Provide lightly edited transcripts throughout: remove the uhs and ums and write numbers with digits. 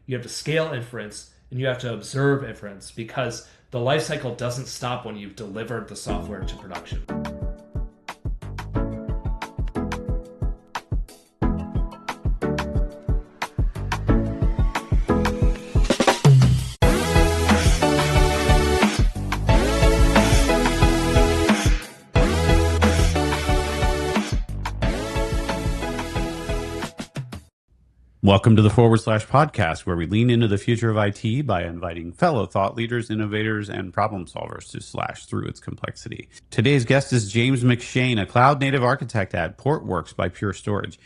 you have to scale inference, and you have to observe inference because the life cycle doesn't stop when you've delivered the software to production. Welcome to the Forward Slash Podcast, where we lean into the future of IT by inviting fellow thought leaders, innovators, and problem solvers to slash through its complexity. Today's guest is James McShane, a cloud native architect at Portworx by Pure Storage.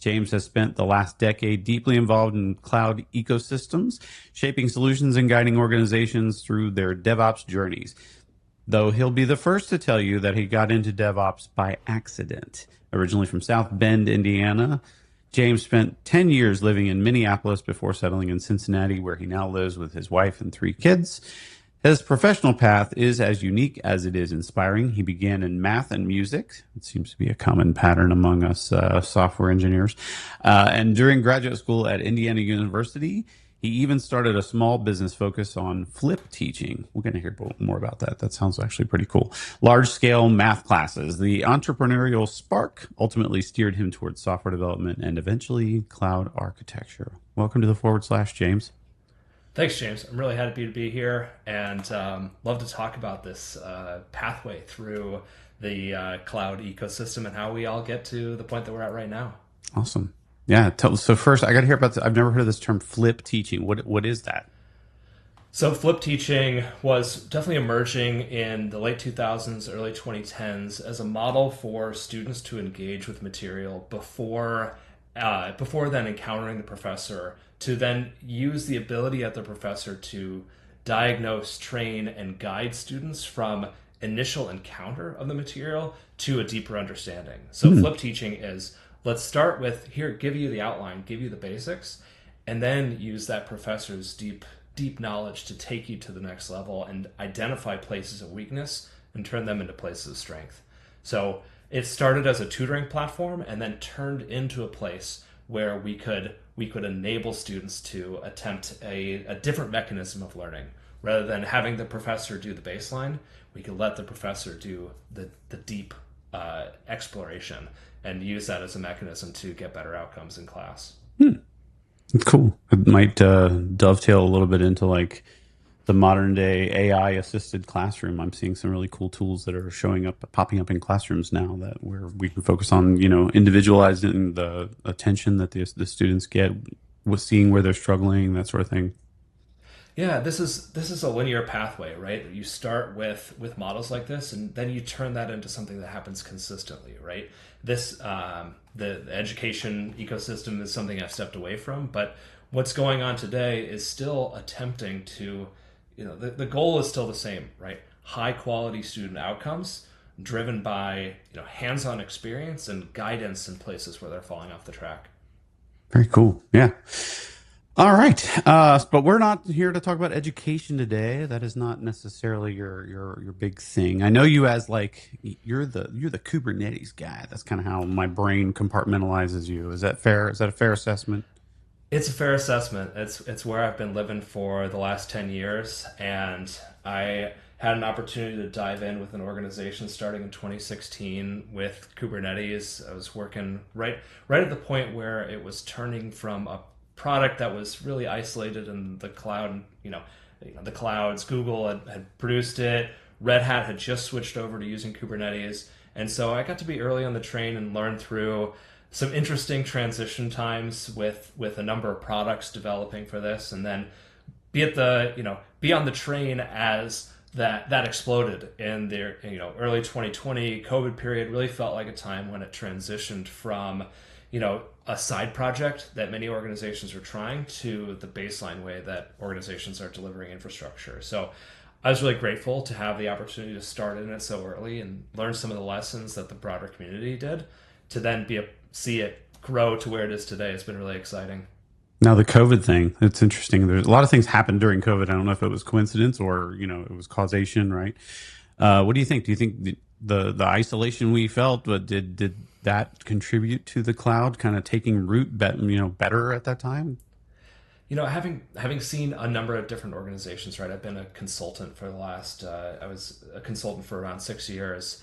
James has spent the last decade deeply involved in cloud ecosystems, shaping solutions and guiding organizations through their DevOps journeys. Though he'll be the first to tell you that he got into DevOps by accident. Originally from South Bend, Indiana, James spent 10 years living in Minneapolis before settling in Cincinnati, where he now lives with his wife and 3 kids. His professional path is as unique as it is inspiring. He began in math and music. It seems to be a common pattern among us software engineers. And during graduate school at Indiana University, he even started a small business focus on flip teaching. We're going to hear more about that. That sounds actually pretty cool. Large-scale math classes. The entrepreneurial spark ultimately steered him towards software development and eventually cloud architecture. Welcome to the Forward Slash, James. Thanks, James. I'm really happy to be here and love to talk about this pathway through the cloud ecosystem and how we all get to the point that we're at right now. Awesome. Yeah. So first, I got to hear about this. I've never heard of this term flip teaching. What is that? So flip teaching was definitely emerging in the late 2000s, early 2010s as a model for students to engage with material before then encountering the professor, to then use the ability of the professor to diagnose, train, and guide students from initial encounter of the material to a deeper understanding. So flip teaching is, let's start with here, give you the outline, give you the basics, and then use that professor's deep knowledge to take you to the next level and identify places of weakness and turn them into places of strength. So it started as a tutoring platform and then turned into a place where we could enable students to attempt a different mechanism of learning. Rather than having the professor do the baseline, we could let the professor do the deep exploration and use that as a mechanism to get better outcomes in class. Cool. It might dovetail a little bit into like the modern day AI assisted classroom. I'm seeing some really cool tools that are popping up in classrooms now that where we can focus on, individualizing the attention that the students get, with seeing where they're struggling, that sort of thing. Yeah, this is a linear pathway, right? You start with models like this, and then you turn that into something that happens consistently, right? This the education ecosystem is something I've stepped away from, but what's going on today is still attempting to, the goal is still the same, right? High quality student outcomes driven by hands-on experience and guidance in places where they're falling off the track. Very cool. Yeah. All right, but we're not here to talk about education today. That is not necessarily your big thing. I know you as you're the Kubernetes guy. That's kind of how my brain compartmentalizes you. Is that fair? Is that a fair assessment? It's a fair assessment. It's where I've been living for the last 10 years, and I had an opportunity to dive in with an organization starting in 2016 with Kubernetes. I was working right at the point where it was turning from a product that was really isolated in the cloud. The clouds, Google had produced it. Red Hat had just switched over to using Kubernetes. And so I got to be early on the train and learn through some interesting transition times with a number of products developing for this, and then be on the train as that exploded in the early 2020 COVID period. Really felt like a time when it transitioned from a side project that many organizations are trying to the baseline way that organizations are delivering infrastructure. So I was really grateful to have the opportunity to start in it so early and learn some of the lessons that the broader community did, to then see it grow to where it is today. It's been really exciting. Now the COVID thing, it's interesting. There's a lot of things happened during COVID. I don't know if it was coincidence or, it was causation, right? What do you think? Do you think the isolation we felt, did that contribute to the cloud kind of taking root, better at that time? Having seen a number of different organizations, right? I've been a consultant for the last. I was a consultant for around 6 years.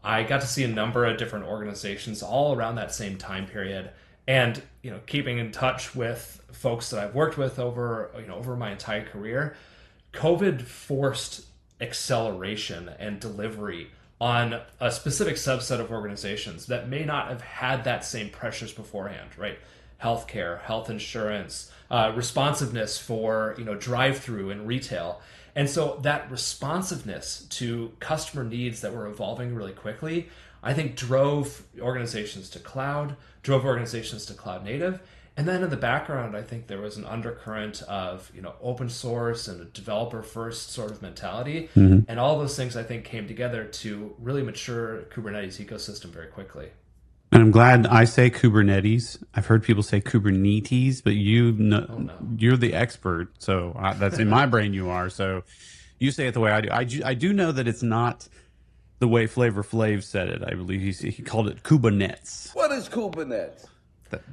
I got to see a number of different organizations all around that same time period, and keeping in touch with folks that I've worked with over my entire career. COVID forced acceleration and delivery on a specific subset of organizations that may not have had that same pressures beforehand, right? Healthcare, health insurance, responsiveness for drive-through and retail, and so that responsiveness to customer needs that were evolving really quickly, I think drove organizations to cloud, drove organizations to cloud native, and then in the background, I think there was an undercurrent of open source and a developer first sort of mentality, and all those things I think came together to really mature Kubernetes ecosystem very quickly. And I'm glad I say Kubernetes. I've heard people say Kubernetes, but Oh no. you're the expert. So that's in my brain you are. So you say it the way I do. I do know that it's not the way Flavor Flav said it. I believe he called it Kubernetes. What is Kubernetes?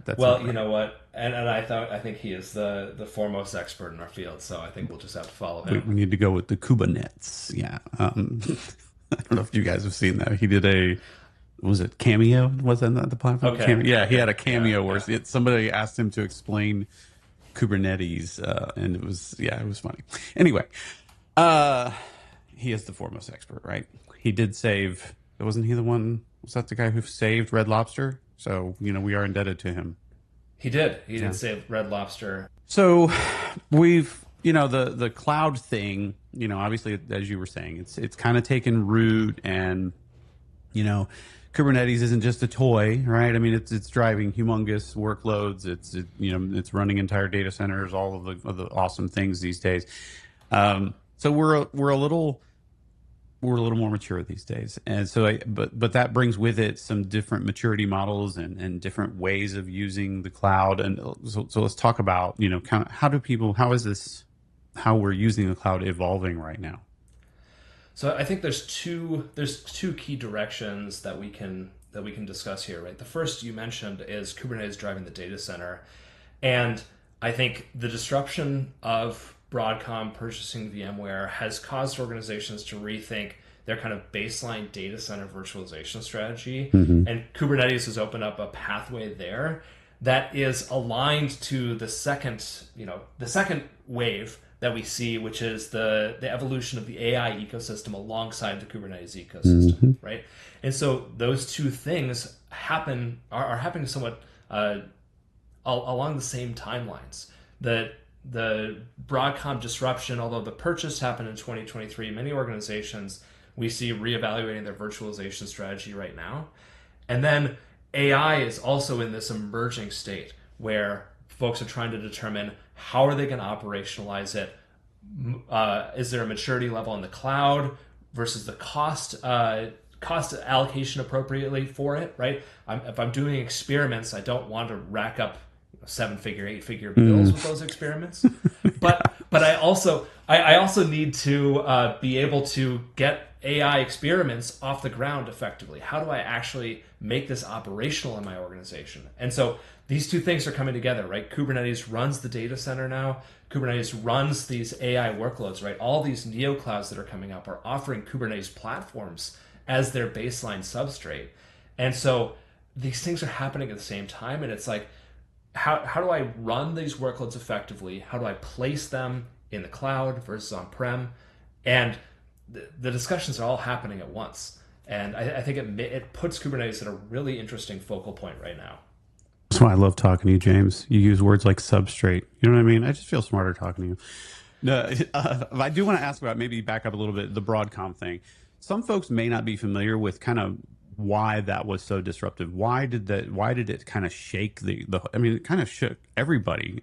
That's Well, right. you know what, and I think he is the foremost expert in our field. So I think we'll just have to follow him. We need to go with the Kubernetes. Yeah. I don't know if you guys have seen that. He did was it Cameo? Was that the platform? Okay. Cameo? Yeah, he had a cameo Yeah, where somebody asked him to explain Kubernetes, and it was funny. Anyway, he is the foremost expert, right? He did save. Wasn't he the one? Was that the guy who saved Red Lobster? So we are indebted to him. He did. He did save Red Lobster. So we've the cloud thing. Obviously, as you were saying, it's kind of taken root, and Kubernetes isn't just a toy, right? I mean, it's driving humongous workloads. It's running entire data centers, all of the awesome things these days. So we're a little more mature these days, and so but that brings with it some different maturity models and different ways of using the cloud. And so let's talk about kind of how we're using the cloud evolving right now. So I think there's two key directions that we can discuss here, right? The first you mentioned is Kubernetes driving the data center, and I think the disruption of Broadcom purchasing VMware has caused organizations to rethink their kind of baseline data center virtualization strategy, and Kubernetes has opened up a pathway there that is aligned to the second wave that we see, which is the evolution of the AI ecosystem alongside the Kubernetes ecosystem, right? And so those two things are happening somewhat along the same timelines. The Broadcom disruption, although the purchase happened in 2023, many organizations we see reevaluating their virtualization strategy right now. And then AI is also in this emerging state where folks are trying to determine how are they going to operationalize it. Is there a maturity level in the cloud versus the cost allocation appropriately for it, right? If I'm doing experiments, I don't want to rack up 7-figure, 8-figure bills with those experiments. But I also need to be able to get AI experiments off the ground effectively. How do I actually make this operational in my organization? And so these two things are coming together, right? Kubernetes runs the data center now. Kubernetes runs these AI workloads, right? All these neoclouds that are coming up are offering Kubernetes platforms as their baseline substrate. And so these things are happening at the same time. And it's like, how do I run these workloads effectively? How do I place them in the cloud versus on-prem? And the discussions are all happening at once. And I think it puts Kubernetes at a really interesting focal point right now. That's why I love talking to you, James. You use words like substrate. You know what I mean? I just feel smarter talking to you. No, I do want to ask about, maybe back up a little bit, the Broadcom thing. Some folks may not be familiar with kind of why that was so disruptive. Why did it kind of shake I mean, it kind of shook everybody,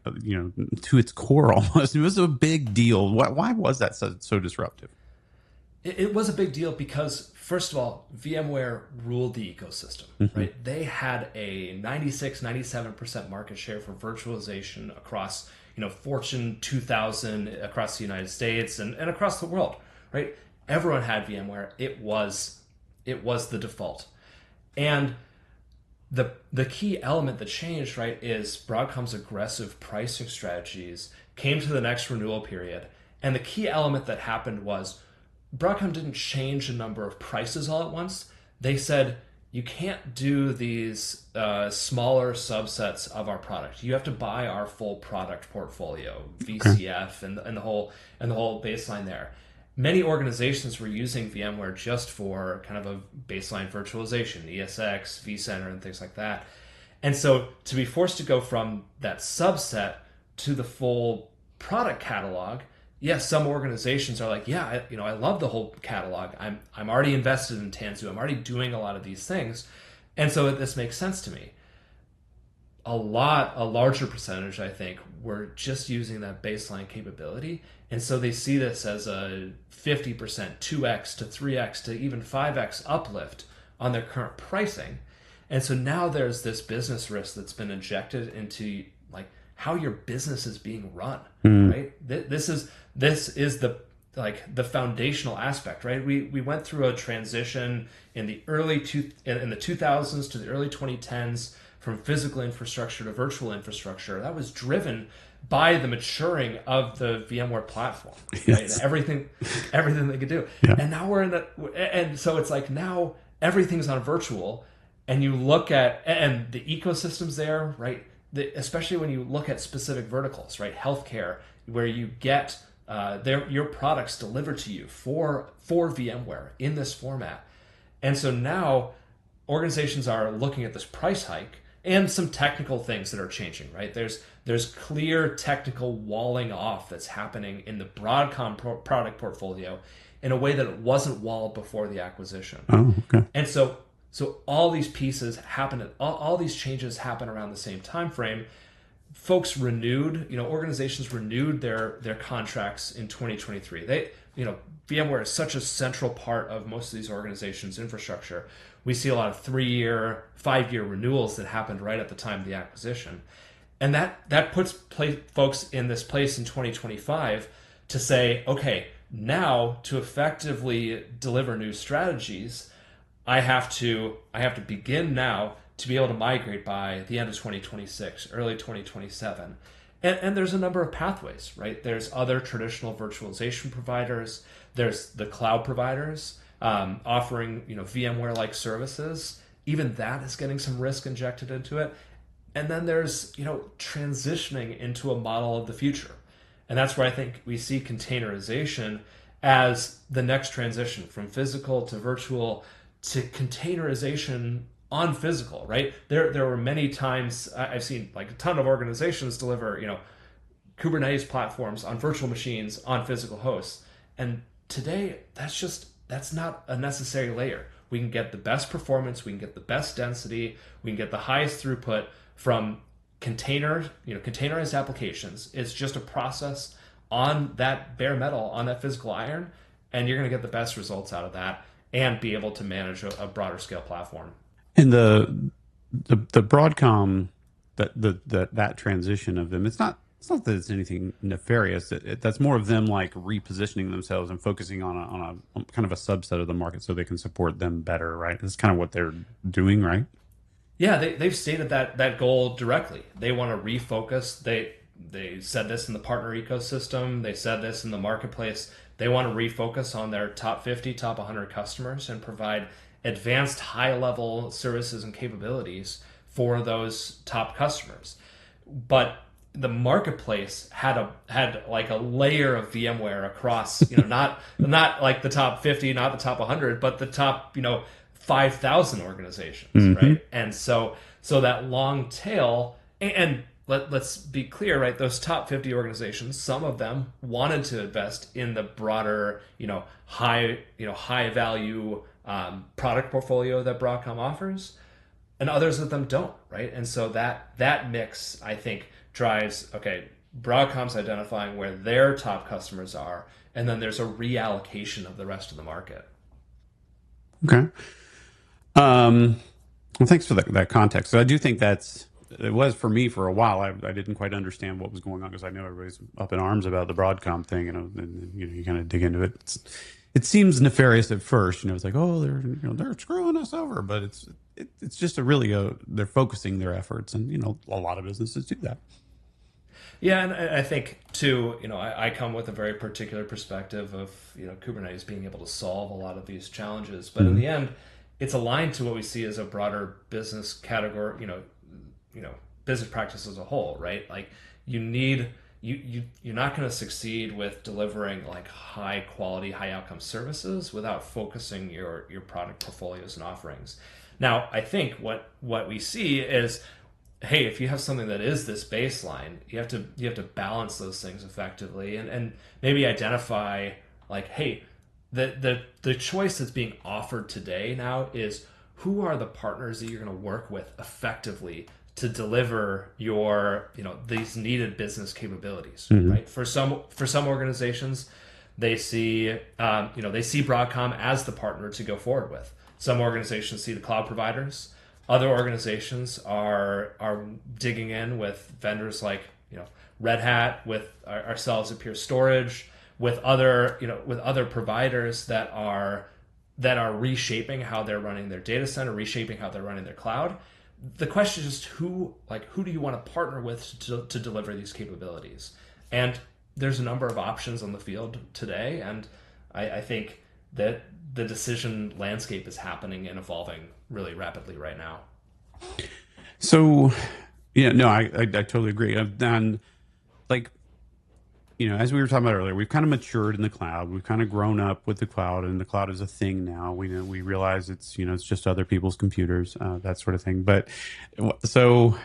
to its core almost. It was a big deal. Why was that so disruptive? It was a big deal because, first of all, VMware ruled the ecosystem, right? They had a 96-97% market share for virtualization across, Fortune 2000 across the United States and across the world, right? Everyone had VMware. It was the default. And the key element that changed, right, is Broadcom's aggressive pricing strategies came to the next renewal period. And the key element that happened was Broadcom didn't change the number of prices all at once. They said, you can't do these smaller subsets of our product. You have to buy our full product portfolio, Okay. VCF, and the whole baseline there. Many organizations were using VMware just for kind of a baseline virtualization, ESX, vCenter, and things like that. And so to be forced to go from that subset to the full product catalog, yes, some organizations are like, yeah, I love the whole catalog. I'm already invested in Tanzu. I'm already doing a lot of these things, and so this makes sense to me. A larger percentage, I think, were just using that baseline capability. And so they see this as a 50%, 2x to 3x to even 5x uplift on their current pricing. And so now there's this business risk that's been injected into like how your business is being run, Mm. right? This is the foundational aspect, right? We went through a transition in the 2000s to the early 2010s from physical infrastructure to virtual infrastructure. That was driven by the maturing of the VMware platform, right? Yes. Everything they could do. Yeah. And now we're in and so it's like now everything's on virtual, and you look at and the ecosystems there, right? Especially when you look at specific verticals, right? Healthcare, where you get your products delivered to you for VMware in this format. And so now organizations are looking at this price hike and some technical things that are changing, right? There's clear technical walling off that's happening in the Broadcom product portfolio in a way that it wasn't walled before the acquisition. Oh, okay. And so all these pieces happen, all these changes happen around the same time frame. Folks renewed, organizations renewed their contracts in 2023. VMware is such a central part of most of these organizations' infrastructure. We see a lot of 3-year, 5-year renewals that happened right at the time of the acquisition. And that puts folks in this place in 2025 to say, okay, now to effectively deliver new strategies, I have to begin now to be able to migrate by the end of 2026, early 2027. And there's a number of pathways, right? There's other traditional virtualization providers. There's the cloud providers offering, VMware-like services. Even that is getting some risk injected into it. And then there's, transitioning into a model of the future. And that's where I think we see containerization as the next transition from physical to virtual to containerization on physical, right? There were many times I've seen like a ton of organizations deliver, Kubernetes platforms on virtual machines on physical hosts. And today that's not a necessary layer. We can get the best performance, we can get the best density, we can get the highest throughput from containerized applications. It's just a process on that bare metal, on that physical iron, and you're going to get the best results out of that and be able to manage a broader scale platform. And the Broadcom that transition of them, it's not that it's anything nefarious. That's more of them like repositioning themselves and focusing on a kind of a subset of the market so they can support them better, right? That's kind of what they're doing, right? Yeah, they've stated that goal directly. They want to refocus. They said this in the partner ecosystem. They said this in the marketplace. They want to refocus on their top 50, top 100 customers and provide advanced high-level services and capabilities for those top customers. But the marketplace had like a layer of VMware across, not like the top 50, not the top 100, but the top, 5,000 organizations, Mm-hmm. right? And so that long tail, and let's be clear, right? Those top 50 organizations, some of them wanted to invest in the broader, high value product portfolio that Broadcom offers, and others of them don't, right? And so that mix, I think, drives, okay, Broadcom's identifying where their top customers are, and then there's a reallocation of the rest of the market. Okay. Well, thanks for that context. So I do think it was for me for a while. I didn't quite understand what was going on because I know everybody's up in arms about the Broadcom thing, and you kind of dig into it. It seems nefarious at first. It's like, oh, they're screwing us over, but it's just a really they're focusing their efforts, and a lot of businesses do that. Yeah, and I think too, I come with a very particular perspective of Kubernetes being able to solve a lot of these challenges, but in Mm-hmm. the end, it's aligned to what we see as a broader business category, business practice as a whole, right? Like you need you're not going to succeed with delivering like high quality, high outcome services without focusing your product portfolios and offerings. Now, I think what we see is, hey, if you have something that is this baseline, you have to balance those things effectively, and maybe identify like, hey, the choice that's being offered today now is who are the partners that you're going to work with effectively to deliver your these needed business capabilities, Mm-hmm. right? For some organizations, they see they see Broadcom as the partner to go forward with. Some organizations see the cloud providers. Other organizations are digging in with vendors like Red Hat, with ourselves at Pure Storage, with other providers that are reshaping how they're running their data center, reshaping how they're running their cloud. The question is just who do you want to partner with to deliver these capabilities? And there's a number of options on the field today, and I think that the decision landscape is happening and evolving really rapidly right now. So, yeah, no, I totally agree. And like, as we were talking about earlier, we've kind of matured in the cloud. We've kind of grown up with the cloud, and the cloud is a thing now. We realize it's just other people's computers, that sort of thing. But so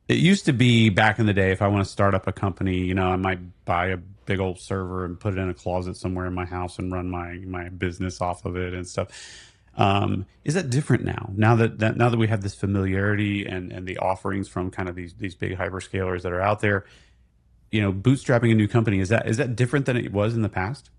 it used to be back in the day, if I want to start up a company, I might buy a big old server and put it in a closet somewhere in my house and run my business off of it and stuff. Is that different now? Now that we have this familiarity and the offerings from kind of these big hyperscalers that are out there, bootstrapping a new company, is that different than it was in the past?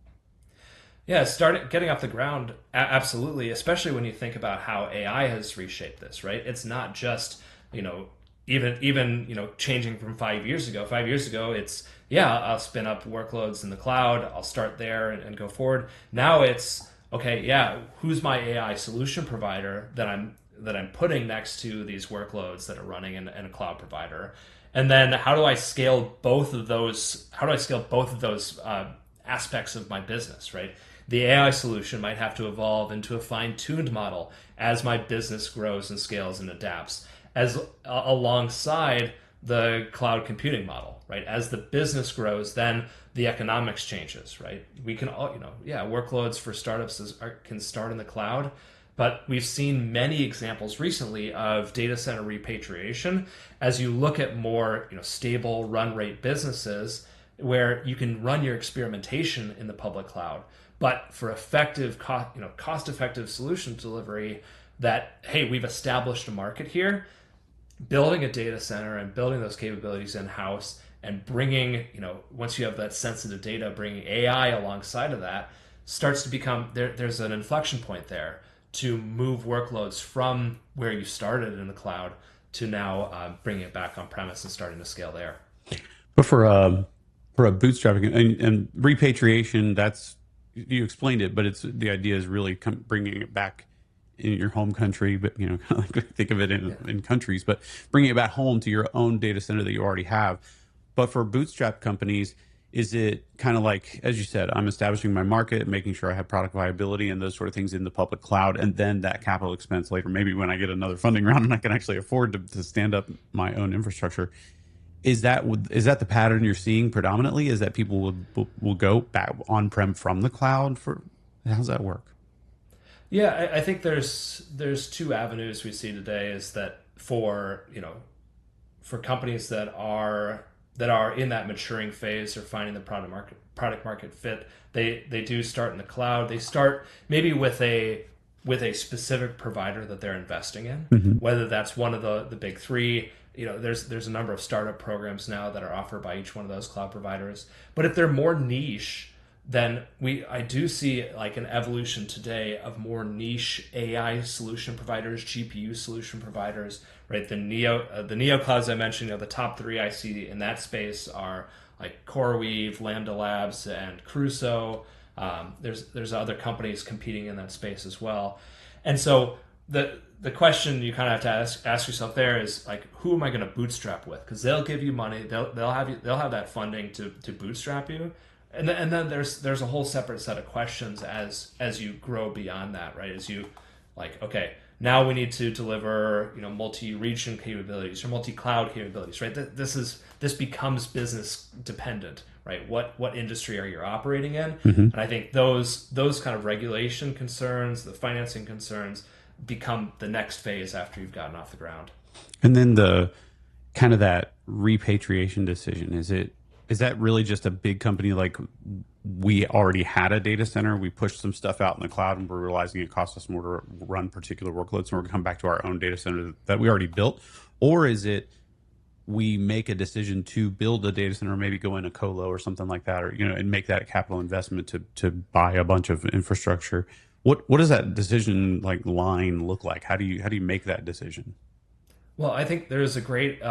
Yeah, start getting off the ground. Absolutely, especially when you think about how AI has reshaped this. Right, it's not just you know even changing from 5 years ago. 5 years ago, it's yeah, I'll spin up workloads in the cloud. I'll start there and go forward. Now it's okay. Yeah, who's my AI solution provider that I'm putting next to these workloads that are running in a cloud provider, and then how do I scale both of those? How do I scale both of those aspects of my business? Right, the AI solution might have to evolve into a fine-tuned model as my business grows and scales and adapts, as alongside the cloud computing model. Right, as the business grows, then the economics changes. Right, we can all workloads for startups can start in the cloud, but we've seen many examples recently of data center repatriation as you look at more stable run rate businesses where you can run your experimentation in the public cloud. But for effective cost effective solution delivery, that hey, we've established a market here, building a data center and building those capabilities in house and bringing once you have that sensitive data, bringing AI alongside of that starts to become there's an inflection point there to move workloads from where you started in the cloud to now bringing it back on premise and starting to scale there. But for a bootstrapping and repatriation, that's you explained it, but it's the idea is really bringing it back in your home country, but think of it in countries, but bringing it back home to your own data center that you already have. But for bootstrap companies, is it kind of like, as you said, I'm establishing my market, making sure I have product viability and those sort of things in the public cloud, and then that capital expense later, maybe when I get another funding round and I can actually afford to stand up my own infrastructure. Is that the pattern you're seeing predominantly? Is that people will go back on-prem from the cloud for how's that work? Yeah, I think there's two avenues we see today. Is that for companies that are in that maturing phase or finding the product market fit, they do start in the cloud. They start maybe with a specific provider that they're investing in, Mm-hmm. whether that's one of the big three. There's a number of startup programs now that are offered by each one of those cloud providers. But if they're more niche, then I do see like an evolution today of more niche AI solution providers, GPU solution providers, right? The neo clouds I mentioned, the top three I see in that space are like CoreWeave, Lambda Labs, and Crusoe. There's other companies competing in that space as well, and so the question you kind of have to ask yourself there is like, who am I going to bootstrap with? Because they'll give you money, they'll have that funding to bootstrap you, and then there's a whole separate set of questions as you grow beyond that, right? As you like, okay, now we need to deliver multi-region capabilities or multi-cloud capabilities, right? This becomes business dependent, right? What industry are you operating in? Mm-hmm. And I think those kind of regulation concerns, the financing concerns, become the next phase after you've gotten off the ground. And then the kind of that repatriation decision, is that really just a big company like we already had a data center, we pushed some stuff out in the cloud and we're realizing it costs us more to run particular workloads, and we're going to come back to our own data center that we already built? Or is it we make a decision to build a data center, maybe go in a colo or something like that, or and make that capital investment to buy a bunch of infrastructure? What does that decision like line look like? How do you make that decision? Well, I think there's a great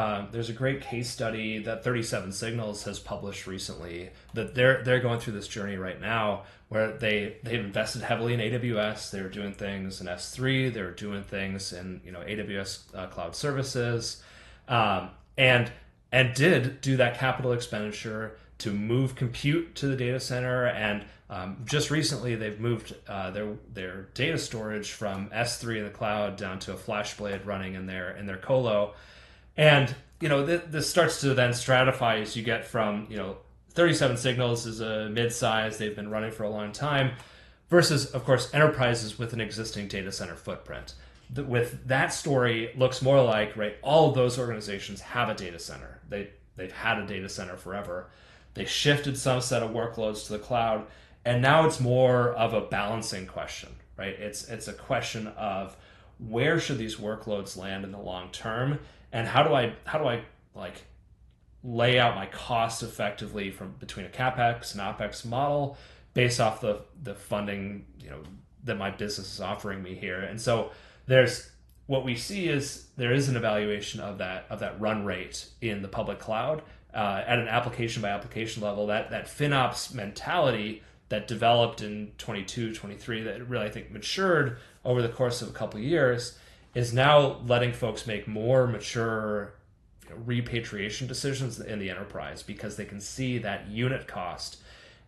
case study that 37 Signals has published recently, that they're going through this journey right now where they've invested heavily in AWS. They were doing things in S3. They were doing things in AWS cloud services, and did do that capital expenditure to move compute to the data center. And just recently, they've moved their data storage from S3 in the cloud down to a FlashBlade running in their colo. And this starts to then stratify as you get from 37 Signals is a mid-size. They've been running for a long time, versus, of course, enterprises with an existing data center footprint. With that story, it looks more like, right, all of those organizations have a data center. They've had a data center forever. They shifted some set of workloads to the cloud, and now it's more of a balancing question, right? It's a question of where should these workloads land in the long term, and how do I like lay out my costs effectively from between a capex and opex model based off the funding that my business is offering me here. And so there's what we see is there is an evaluation of that run rate in the public cloud at an application by application level. That FinOps mentality that developed in 22, 23, that really I think matured over the course of a couple of years, is now letting folks make more mature repatriation decisions in the enterprise, because they can see that unit cost,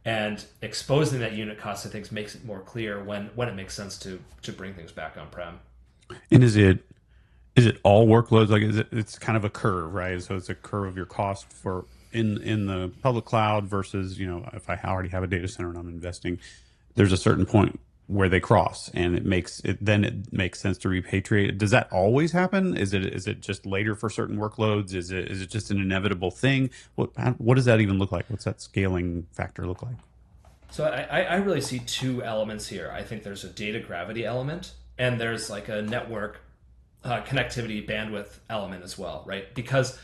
and exposing that unit cost, I think, makes it more clear when it makes sense to bring things back on prem. And is it all workloads? Like, it's kind of a curve, right? So it's a curve of your cost for in the public cloud versus, if I already have a data center and I'm investing, there's a certain point where they cross, and it makes sense to repatriate. Does that always happen? Is it just later for certain workloads? Is it just an inevitable thing? What does that even look like? What's that scaling factor look like? So I really see two elements here. I think there's a data gravity element, and there's like a network connectivity bandwidth element as well, right? Because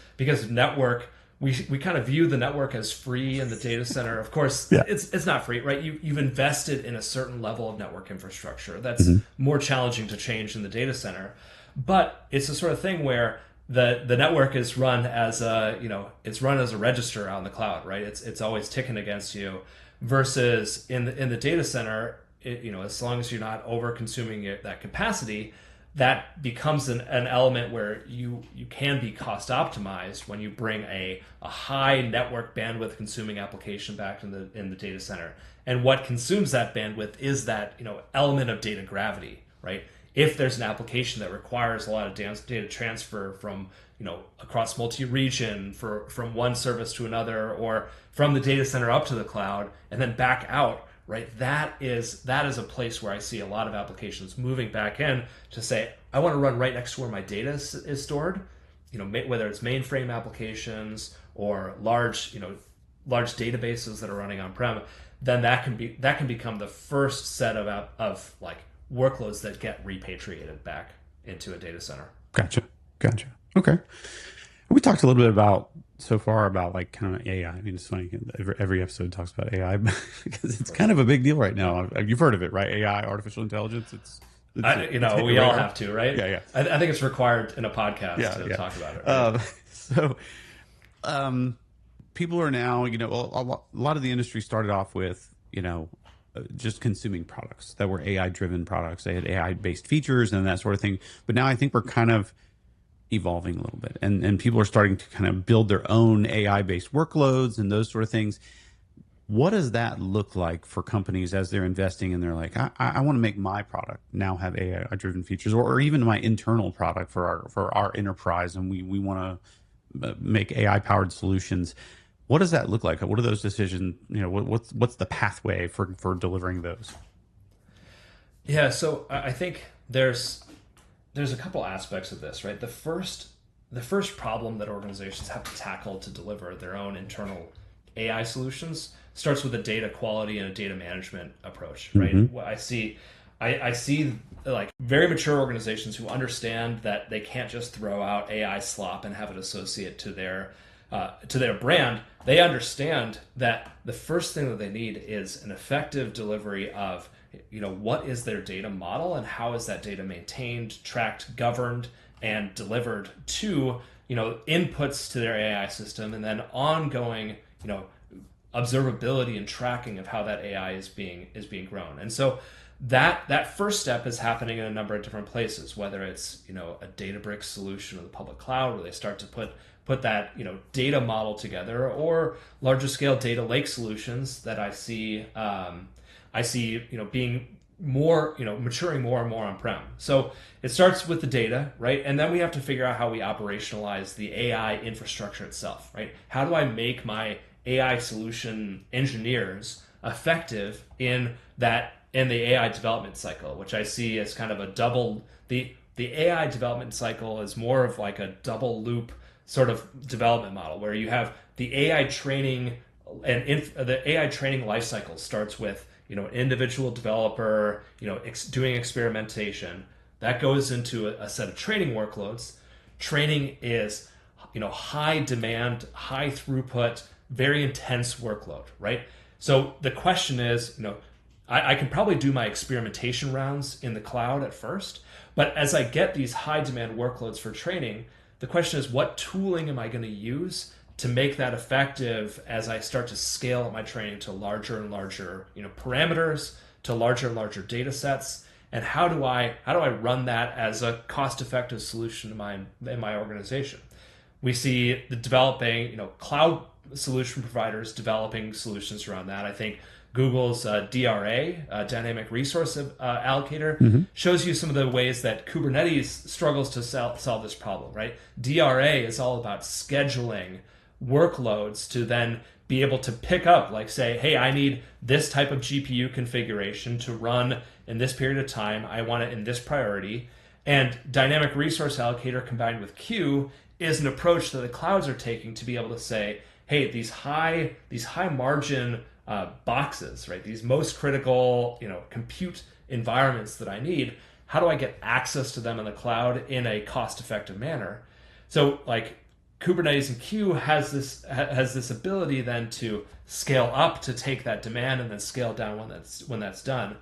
network, we kind of view the network as free in the data center. Of course, Yeah. it's not free, right? You've invested in a certain level of network infrastructure that's more challenging to change in the data center. But it's the sort of thing where the network is run as it's run as a register out in the cloud, right? It's always ticking against you, versus in the data center, as long as you're not over consuming that capacity, that becomes an element where you can be cost optimized when you bring a high network bandwidth consuming application back in the data center. And what consumes that bandwidth is that element of data gravity, right? If there's an application that requires a lot of data transfer from across multi-region from one service to another, or from the data center up to the cloud and then back out, right? That is a place where I see a lot of applications moving back in to say, I want to run right next to where my data is stored, whether it's mainframe applications or large databases that are running on-prem. Then that can become the first set of like workloads that get repatriated back into a data center. Gotcha. Okay. We talked a little bit so far about like kind of AI. I mean, it's funny, every episode talks about AI because it's kind of a big deal right now. You've heard of it, right? AI, artificial intelligence. We all have to, right? Yeah. I think it's required in a podcast to talk about it. Right? People are now, a lot of the industry started off with, just consuming products that were AI driven products. They had AI based features and that sort of thing. But now I think we're kind of evolving a little bit, and people are starting to kind of build their own AI based workloads and those sort of things. What does that look like for companies as they're investing and they're like, I want to make my product now have AI driven features, or even my internal product for our enterprise, and we want to make AI powered solutions. What does that look like? What are those decisions? What's the pathway for delivering those? Yeah, so I think there's a couple aspects of this, right? The first problem that organizations have to tackle to deliver their own internal AI solutions starts with a data quality and a data management approach, right? Mm-hmm. What I see like very mature organizations who understand that they can't just throw out AI slop and have it associate to their brand. They understand that the first thing that they need is an effective delivery of what is their data model and how is that data maintained, tracked, governed, and delivered to inputs to their AI system, and then ongoing observability and tracking of how that AI is being grown. And so that first step is happening in a number of different places, whether it's a Databricks solution in the public cloud where they start to put that data model together, or larger scale data lake solutions that I see being more maturing more and more on prem. So it starts with the data, right? And then we have to figure out how we operationalize the AI infrastructure itself, right? How do I make my AI solution engineers effective in the AI development cycle, which I see as kind of a double the AI development cycle is more of like a double loop sort of development model where you have the AI training the AI training lifecycle starts with an individual developer doing experimentation that goes into a set of training workloads. Training is high demand, high throughput, very intense workload, right? So the question is, I can probably do my experimentation rounds in the cloud at first, but as I get these high demand workloads for training, the question is, what tooling am I going to use to make that effective as I start to scale up my training to larger and larger parameters, to larger and larger data sets, and how do I run that as a cost-effective solution in my organization? We see the developing cloud solution providers developing solutions around that. I think Google's DRA, Dynamic Resource Allocator, shows you some of the ways that Kubernetes struggles to solve this problem, right? DRA is all about scheduling workloads to then be able to pick up, like say, hey, I need this type of GPU configuration to run in this period of time. I want it in this priority. And Dynamic Resource Allocator combined with Q is an approach that the clouds are taking to be able to say, hey, these high margin boxes, right? These most critical, compute environments that I need. How do I get access to them in the cloud in a cost-effective manner? So, like Kubernetes and Q has this ability then to scale up to take that demand and then scale down when that's done.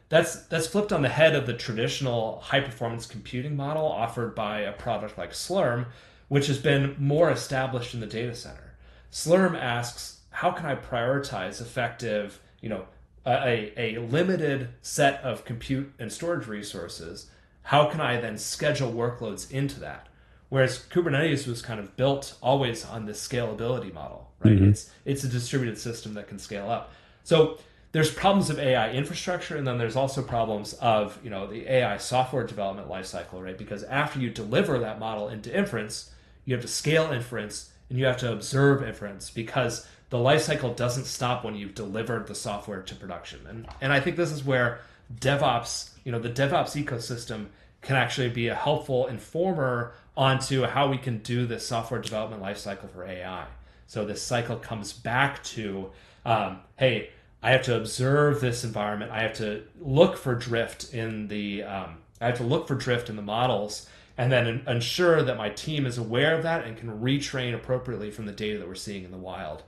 That's flipped on the head of the traditional high-performance computing model offered by a product like Slurm, which has been more established in the data center. Slurm asks, how can I prioritize effective, a limited set of compute and storage resources? How can I then schedule workloads into that? Whereas Kubernetes was kind of built always on this scalability model, right? It's a distributed system that can scale up. So there's problems of AI infrastructure, and then there's also problems of the AI software development lifecycle, right? Because after you deliver that model into inference, you have to scale inference and you have to observe inference, because the lifecycle doesn't stop when you've delivered the software to production. And I think this is where DevOps, the DevOps ecosystem can actually be a helpful informer onto how we can do this software development lifecycle for AI. So this cycle comes back to, hey, I have to observe this environment. I have to look for drift in the models, and then ensure that my team is aware of that and can retrain appropriately from the data that we're seeing in the wild.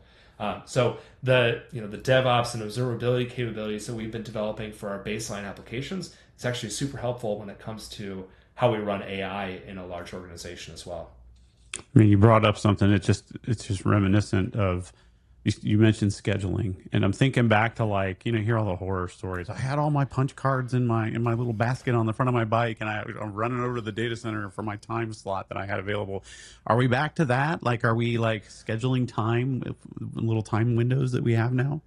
So the DevOps and observability capabilities that we've been developing for our baseline applications, it's actually super helpful when it comes to how we run AI in a large organization as well. I mean, you brought up something. It's just reminiscent of You mentioned scheduling, and I'm thinking back to, like, you hear all the horror stories. I had all my punch cards in my little basket on the front of my bike, and I'm running over to the data center for my time slot that I had available. Are we back to that? Like, are we like scheduling time with little time windows that we have now?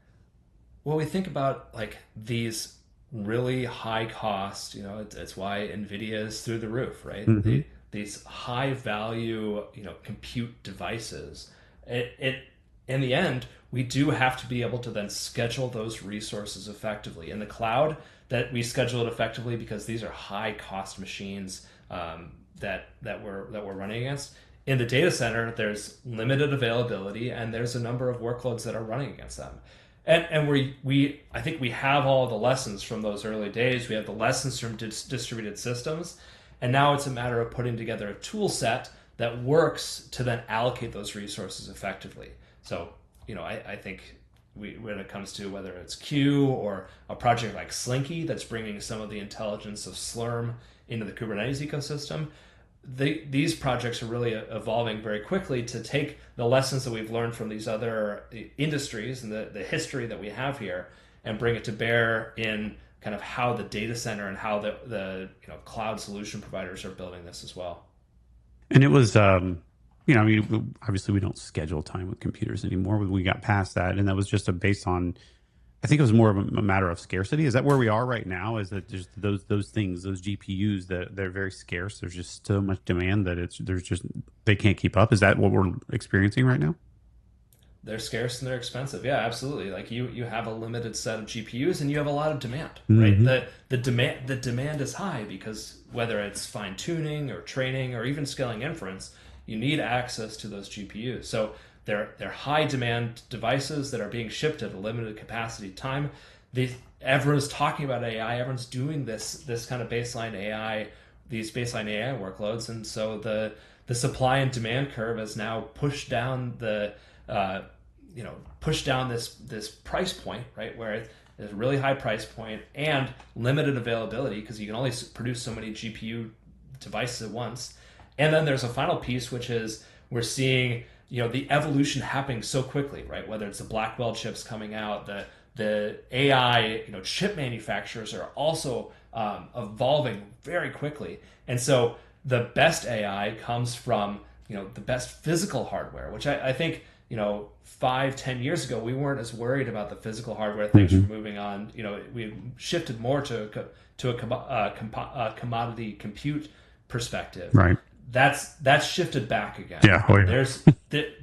Well, we think about like these really high cost, it's why Nvidia is through the roof, right? Hmm. These high value, compute devices. It in the end, we do have to be able to then schedule those resources effectively in the cloud. That we schedule it effectively because these are high cost machines, that we're running against. In the data center, there's limited availability and there's a number of workloads that are running against them. And we I think we have all the lessons from those early days. We have the lessons from distributed systems, and now it's a matter of putting together a tool set that works to then allocate those resources effectively. So, I think when it comes to whether it's Q or a project like Slinky that's bringing some of the intelligence of Slurm into the Kubernetes ecosystem, these projects are really evolving very quickly to take the lessons that we've learned from these other industries and the history that we have here and bring it to bear in kind of how the data center and how the cloud solution providers are building this as well. And it was, I mean, obviously we don't schedule time with computers anymore. We got past that, and that was just based on. I think it was more of a matter of scarcity. Is that where we are right now? Is that just those things, those GPUs, that they're very scarce? There's just so much demand that there's just they can't keep up. Is that what we're experiencing right now? They're scarce and they're expensive. Yeah, absolutely. Like you have a limited set of GPUs and you have a lot of demand, right? Hmm. The demand is high because whether it's fine tuning or training or even scaling inference, you need access to those GPUs. So they're high demand devices that are being shipped at a limited capacity time. Everyone's talking about AI. Everyone's doing this kind of baseline AI, these baseline AI workloads, and so the supply and demand curve has now pushed down uh, push down this price point, right? Where there's a really high price point and limited availability because you can only produce so many GPU devices at once. And then there's a final piece, which is we're seeing the evolution happening so quickly, right? Whether it's the Blackwell chips coming out, the AI chip manufacturers are also evolving very quickly, and so the best AI comes from the best physical hardware, which I think 5-10 years ago we weren't as worried about the physical hardware things Hmm. were moving on. We shifted more to a commodity compute perspective. Right. That's shifted back again. Yeah. Oh, yeah.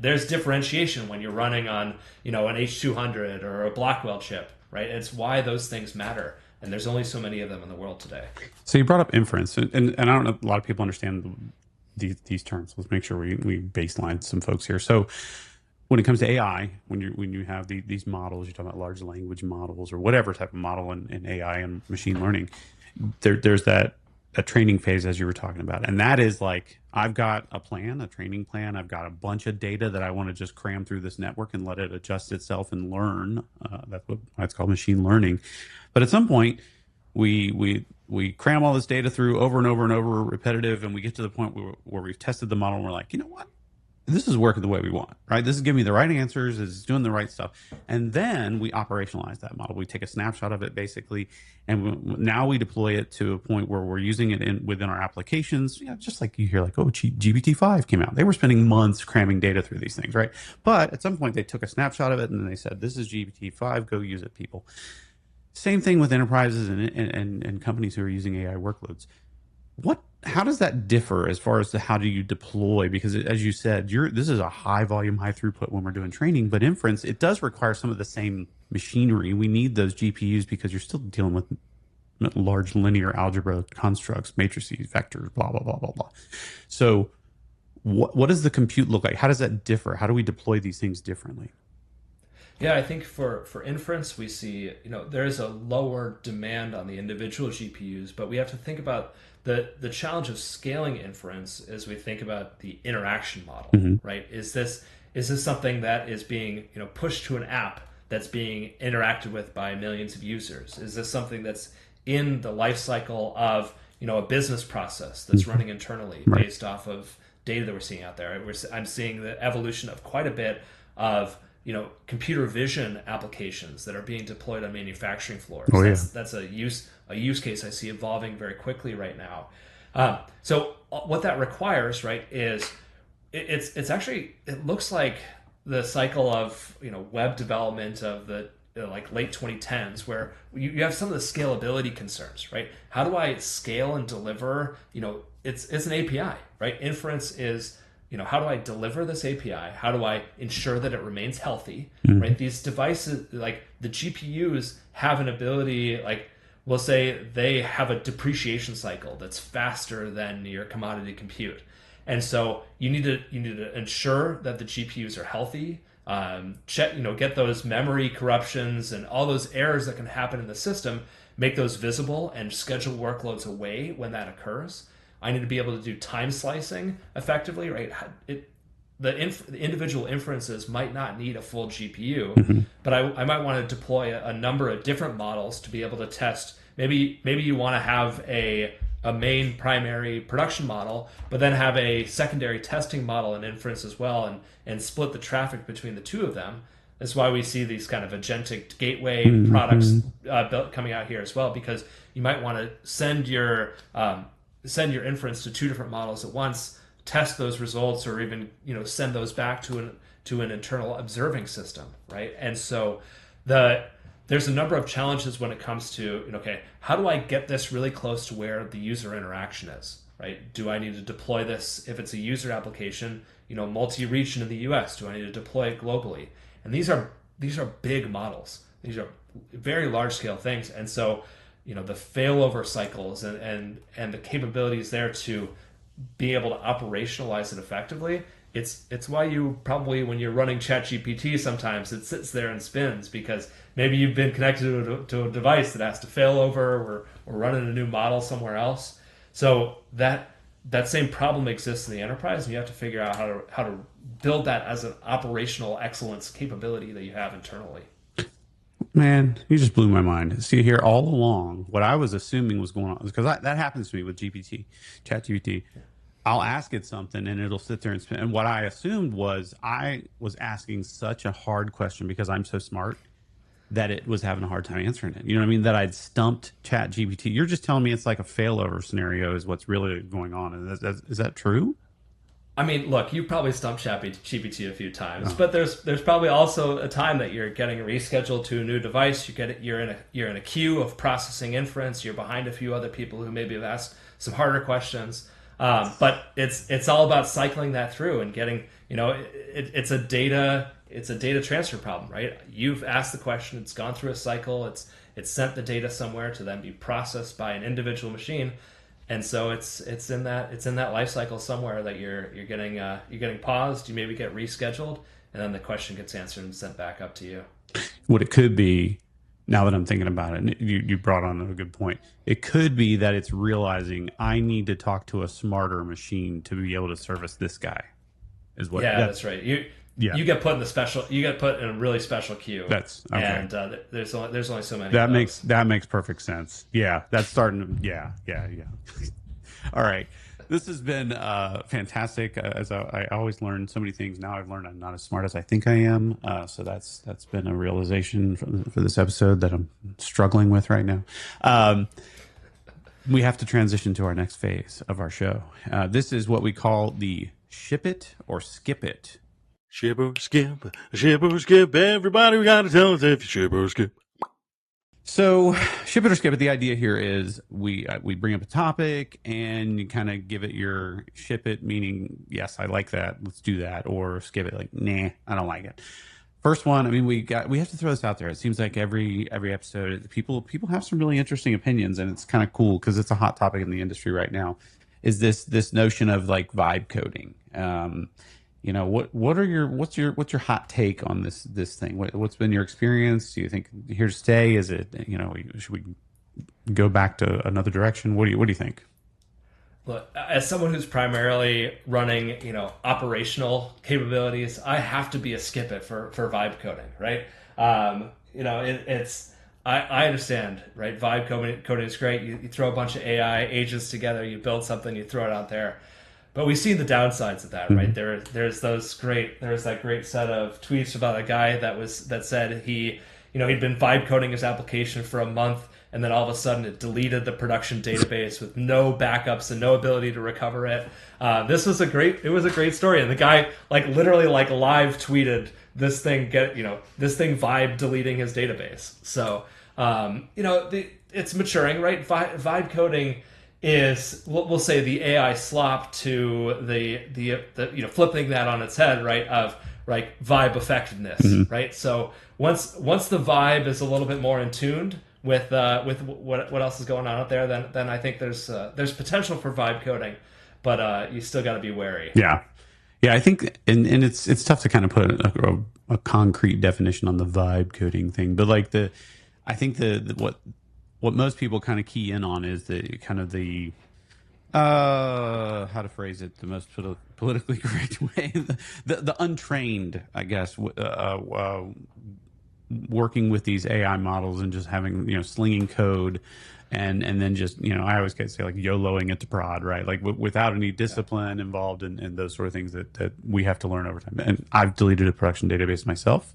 There's differentiation when you're running on an H200 or a Blackwell chip, right? It's why those things matter, and there's only so many of them in the world today. So you brought up inference, and I don't know, a lot of people understand these terms. Let's make sure we baseline some folks here. So when it comes to AI, when you have these models, you're talking about large language models or whatever type of model in AI and machine learning. There's that a training phase, as you were talking about, and that is like, I've got a plan, a training plan. I've got a bunch of data that I want to just cram through this network and let it adjust itself and learn. That's what it's called, machine learning. But at some point, we cram all this data through over and over and over, repetitive, and we get to the point where we've tested the model and we're like, you know what, this is working the way we want, right? This is giving me the right answers, it's doing the right stuff. And then we operationalize that model. We take a snapshot of it basically, and now we deploy it to a point where we're using it within our applications. Just like you hear, like, oh, GPT-5 came out. They were spending months cramming data through these things, right? But at some point they took a snapshot of it and then they said, this is GPT-5, go use it, people. Same thing with enterprises and companies who are using AI workloads. How does that differ as far as to how do you deploy? Because as you said, this is a high volume, high throughput when we're doing training, but inference, it does require some of the same machinery. We need those GPUs because you're still dealing with large linear algebra constructs, matrices, vectors, blah, blah, blah, blah, blah. So what does the compute look like? How does that differ? How do we deploy these things differently? Yeah, I think for inference, we see there is a lower demand on the individual GPUs, but we have to think about the challenge of scaling inference as we think about the interaction model, Hmm. right? Is this something that is being pushed to an app that's being interacted with by millions of users? Is this something that's in the life cycle of a business process that's Hmm. running internally Right. based off of data that we're seeing out there? I'm seeing the evolution of quite a bit of computer vision applications that are being deployed on manufacturing floors. Oh yeah. That's a use case I see evolving very quickly right now. So what that requires, right, is it's actually, it looks like the cycle of web development of the like late 2010s, where you have some of the scalability concerns, right? How do I scale and deliver? It's an API, right? Inference is, how do I deliver this API? How do I ensure that it remains healthy, right? These devices, like the GPUs, have an ability, like we'll say they have a depreciation cycle that's faster than your commodity compute. And so you need to ensure that the GPUs are healthy, check, get those memory corruptions and all those errors that can happen in the system, make those visible and schedule workloads away when that occurs. I need to be able to do time slicing effectively, right? The individual inferences might not need a full GPU, but I might want to deploy a number of different models to be able to test. Maybe you want to have a main primary production model, but then have a secondary testing model and inference as well, and split the traffic between the two of them. That's why we see these kind of agentic gateway products coming out here as well, because you might want to send your inference to two different models at once, test those results, or even send those back to an internal observing system, right? And so there's a number of challenges when it comes to, okay, how do I get this really close to where the user interaction is, right? Do I need to deploy this, if it's a user application, multi-region in the US? Do I need to deploy it globally? And these are big models. These are very large scale things. And so, the failover cycles and the capabilities there to be able to operationalize it effectively, it's why you probably, when you're running ChatGPT, sometimes it sits there and spins, because maybe you've been connected to a device that has to fail over, or running a new model somewhere else. So that same problem exists in the enterprise, and you have to figure out how to build that as an operational excellence capability that you have internally. Man, you just blew my mind. See, here all along, what I was assuming was going on, because that happens to me with ChatGPT. I'll ask it something and it'll sit there and spin. And what I assumed was I was asking such a hard question because I'm so smart that it was having a hard time answering it. You know what I mean? That I'd stumped ChatGPT. You're just telling me it's like a failover scenario is what's really going on. Is that true? I mean, look, you've probably stumped ChatGPT a few times, but there's probably also a time that you're getting rescheduled to a new device. You're in a queue of processing inference. You're behind a few other people who maybe have asked some harder questions. But it's all about cycling that through and getting, it's a data transfer problem, right? You've asked the question, it's gone through a cycle, it's sent the data somewhere to then be processed by an individual machine. And so it's in that life cycle somewhere that you're getting paused, you maybe get rescheduled, and then the question gets answered and sent back up to you. What it could be, now that I'm thinking about it, and you brought on a good point. It could be that it's realizing I need to talk to a smarter machine to be able to service this guy. That's right. You get put in a really special queue. That's okay. And there's only so many. That makes perfect sense. Yeah, that's starting. Yeah. All right. This has been fantastic. As I always learn so many things. Now I've learned I'm not as smart as I think I am. So that's been a realization for this episode that I'm struggling with right now. We have to transition to our next phase of our show. This is what we call the ship it or skip it. Ship or skip. Everybody got to tell us if you ship or skip. So, ship it or skip it. The idea here is we bring up a topic and you kind of give it your ship it, meaning yes, I like that, let's do that, or skip it, like nah, I don't like it. First one, I mean, we have to throw this out there. It seems like every episode, people have some really interesting opinions, and it's kind of cool because it's a hot topic in the industry right now. Is this notion of like vibe coding? What's your hot take on this thing? What's been your experience? Do you think here to stay? Is it, should we go back to another direction? What do you think? Look, as someone who's primarily running, operational capabilities, I have to be a skip it for vibe coding, right? I understand, right? Vibe coding is great. You throw a bunch of AI agents together, you build something, you throw it out there. but we see the downsides of that, right? There's that great set of tweets about a guy that said he'd been vibe coding his application for a month, and then all of a sudden it deleted the production database with no backups and no ability to recover it. This was a great story, and the guy literally live tweeted this thing vibe deleting his database. So it's maturing, right? Vibe coding is, we'll say, the AI slop to the flipping that on its head, right? Of vibe effectiveness, right? So once the vibe is a little bit more in tuned with what else is going on out there, then I think there's potential for vibe coding, but you still got to be wary. Yeah. I think, and it's tough to kind of put a concrete definition on the vibe coding thing, but I think what most people kind of key in on is the how to phrase it the most politically correct way, the untrained, I guess, working with these AI models and just having, slinging code and then just, I always say YOLOing it to prod, right? Without any discipline involved in those sort of things that we have to learn over time. And I've deleted a production database myself.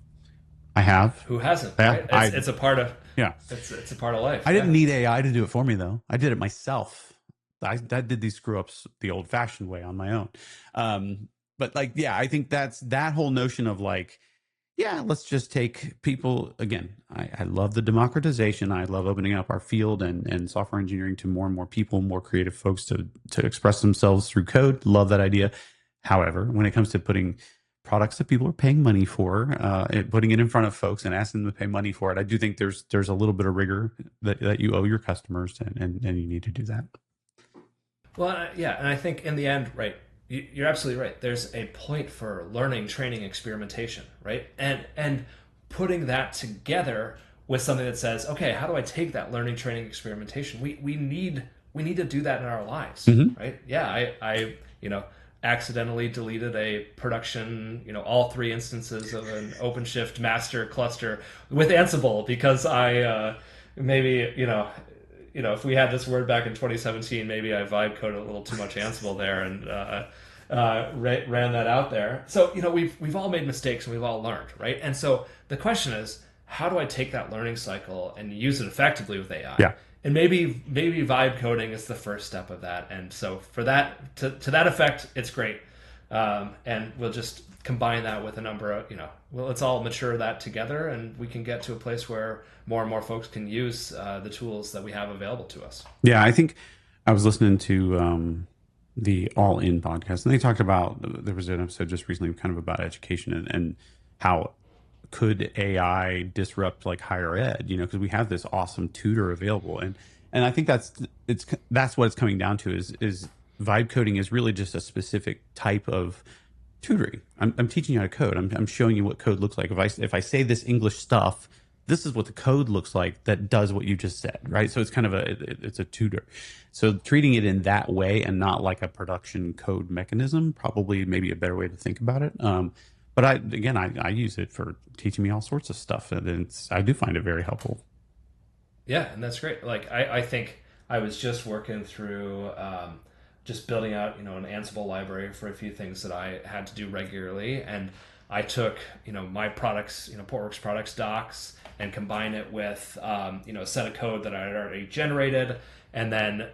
I have. Who hasn't? Yeah, right? It's a part of It's a part of life. I didn't need AI to do it for me, though. I did it myself. I did these screw ups the old fashioned way on my own. But I think that's that whole notion of let's just take people again. I love the democratization. I love opening up our field and software engineering to more and more people, more creative folks to express themselves through code. Love that idea. However, when it comes to putting products that people are paying money for, and putting it in front of folks and asking them to pay money for it, I do think there's a little bit of rigor that you owe your customers, and you need to do that. Well, and I think in the end, right, you're absolutely right. There's a point for learning, training, experimentation, right? And putting that together with something that says, okay, how do I take that learning, training, experimentation? We need to do that in our lives, right? Yeah, I accidentally deleted a production, all 3 instances of an OpenShift master cluster with Ansible because I if we had this word back in 2017, maybe I vibe coded a little too much Ansible there and ran that out there. So we've all made mistakes and we've all learned, right? And so the question is, how do I take that learning cycle and use it effectively with AI? Yeah. And maybe vibe coding is the first step of that. And so for that, to that effect, it's great. And we'll just combine that with a number of, let's all mature that together and we can get to a place where more and more folks can use the tools that we have available to us. Yeah, I think I was listening to the All In podcast, and they talked about, there was an episode just recently kind of about education and how could AI disrupt higher ed, because we have this awesome tutor available. And I think that's what it's coming down to is vibe coding is really just a specific type of tutoring. I'm teaching you how to code. I'm showing you what code looks like. If I say this English stuff, this is what the code looks like that does what you just said, right? So it's kind of it's a tutor. So treating it in that way and not like a production code mechanism, probably maybe a better way to think about it. But I use it for teaching me all sorts of stuff, and I do find it very helpful. Yeah, and that's great. I think I was just working through just building out an Ansible library for a few things that I had to do regularly, and I took my products, Portworx products docs, and combine it with a set of code that I had already generated, and then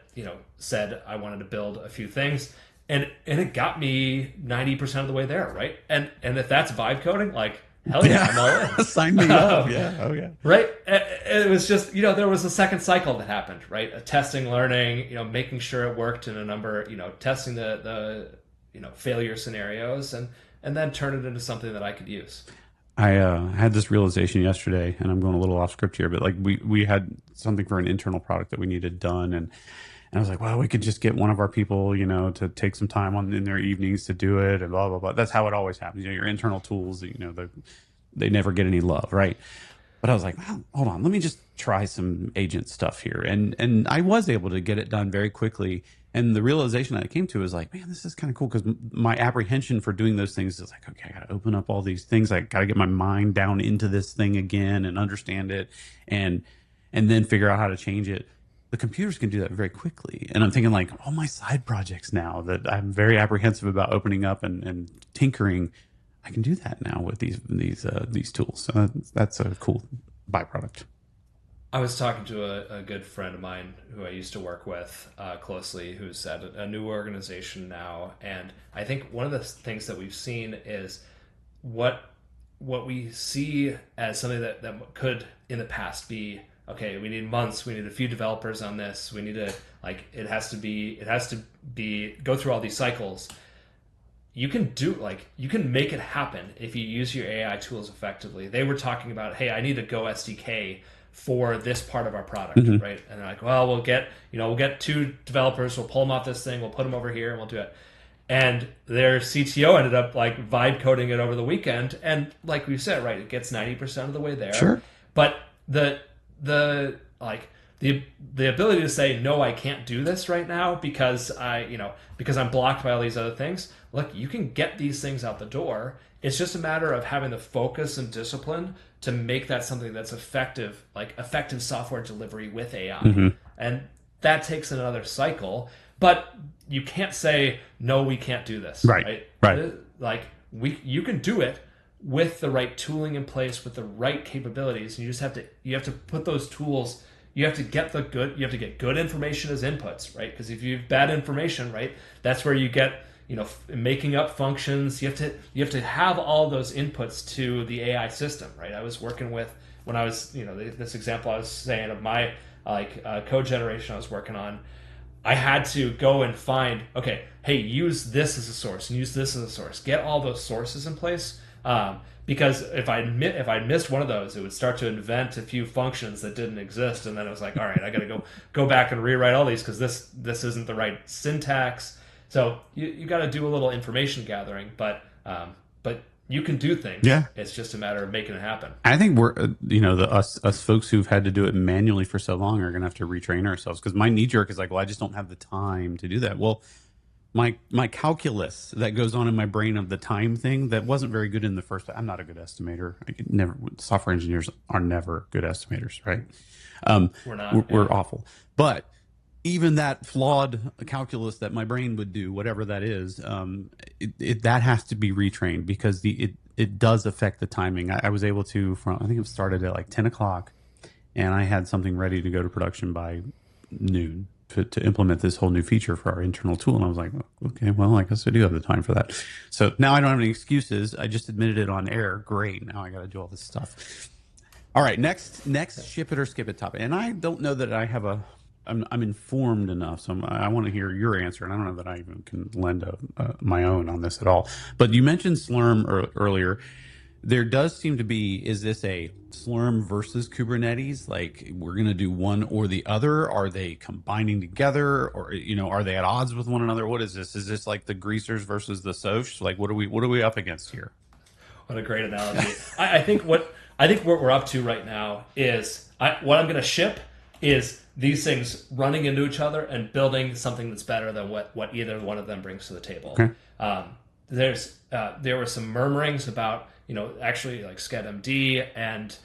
said I wanted to build a few things. And it got me 90% of the way there, right? And if that's vibe coding, hell yeah, I'm all in. Sign me up. Yeah. Oh yeah. Right. It was just there was a second cycle that happened, right? A testing, learning, making sure it worked in a number, testing the failure scenarios, and then turn it into something that I could use. I had this realization yesterday, and I'm going a little off script here, but we had something for an internal product that we needed done, and I was like, well, we could just get one of our people, to take some time in their evenings to do it, and blah, blah, blah. That's how it always happens. Your internal tools, they never get any love, right? But I was like, well, hold on, let me just try some agent stuff here. And I was able to get it done very quickly. And the realization that I came to is man, this is kind of cool, because my apprehension for doing those things is okay, I got to open up all these things. I got to get my mind down into this thing again and understand it and then figure out how to change it. the computers can do that very quickly. And I'm thinking like all my side projects now that I'm very apprehensive about opening up and tinkering, I can do that now with these tools. So that's a cool byproduct. I was talking to a good friend of mine who I used to work with closely, who's at a new organization now, and I think one of the things that we've seen is what we see as something that could in the past be okay. We need months. We need a few developers on this. We need to it has to be go through all these cycles. You can make it happen if you use your AI tools effectively. They were talking about, hey, I need a Go SDK for this part of our product, right? And they're like, well, we'll get two developers, we'll pull them off this thing, we'll put them over here, and we'll do it. And their CTO ended up vibe coding it over the weekend, and like we said, right, it gets 90% of the way there. Sure. But the ability to say no, I can't do this right now because I'm blocked by all these other things. Look, you can get these things out the door. It's just a matter of having the focus and discipline to make that something that's effective, like effective software delivery with AI. And that takes another cycle. But you can't say no, we can't do this. Right. You can do it with the right tooling in place, with the right capabilities, and you have to put those tools. You have to get good information as inputs, right? Because if you have bad information, right, that's where you get making up functions. You have to have all those inputs to the AI system, right? I was working with when I was this example I was saying of my code generation I was working on. I had to go and find, okay, hey, use this as a source and use this as a source. Get all those sources in place. Because if I missed one of those, it would start to invent a few functions that didn't exist, and then it was like, all right, I got to go back and rewrite all these because this isn't the right syntax. So you got to do a little information gathering, but you can do things. Yeah, it's just a matter of making it happen. I think we're us folks who've had to do it manually for so long are going to have to retrain ourselves, because my knee jerk is like, well, I just don't have the time to do that. Well, my calculus that goes on in my brain of the time thing that wasn't very good in the first. I'm not a good estimator. Software engineers are never good estimators, right? We're not. We're awful. But even that flawed calculus that my brain would do, whatever that is, that has to be retrained, because it does affect the timing. I was able to I think it started at like 10 o'clock, and I had something ready to go to production by noon. To implement this whole new feature for our internal tool. And I was like, okay, well, I guess I do have the time for that. So now I don't have any excuses. I just admitted it on air. Great. Now I got to do all this stuff. All right. Next ship it or skip it topic. And I don't know that I have I'm informed enough. So I want to hear your answer. And I don't know that I even can lend my own on this at all. But you mentioned Slurm earlier. There does seem to be, is this a Slurm versus Kubernetes? Like, we're going to do one or the other? Are they combining together, or are they at odds with one another? What is this? Is this like the greasers versus the Soch? Like, what are we up against here? What a great analogy. I think what we're up to right now is what I'm going to ship is these things running into each other and building something that's better than what either one of them brings to the table. Okay. There were some murmurings about actually like SCEDMD and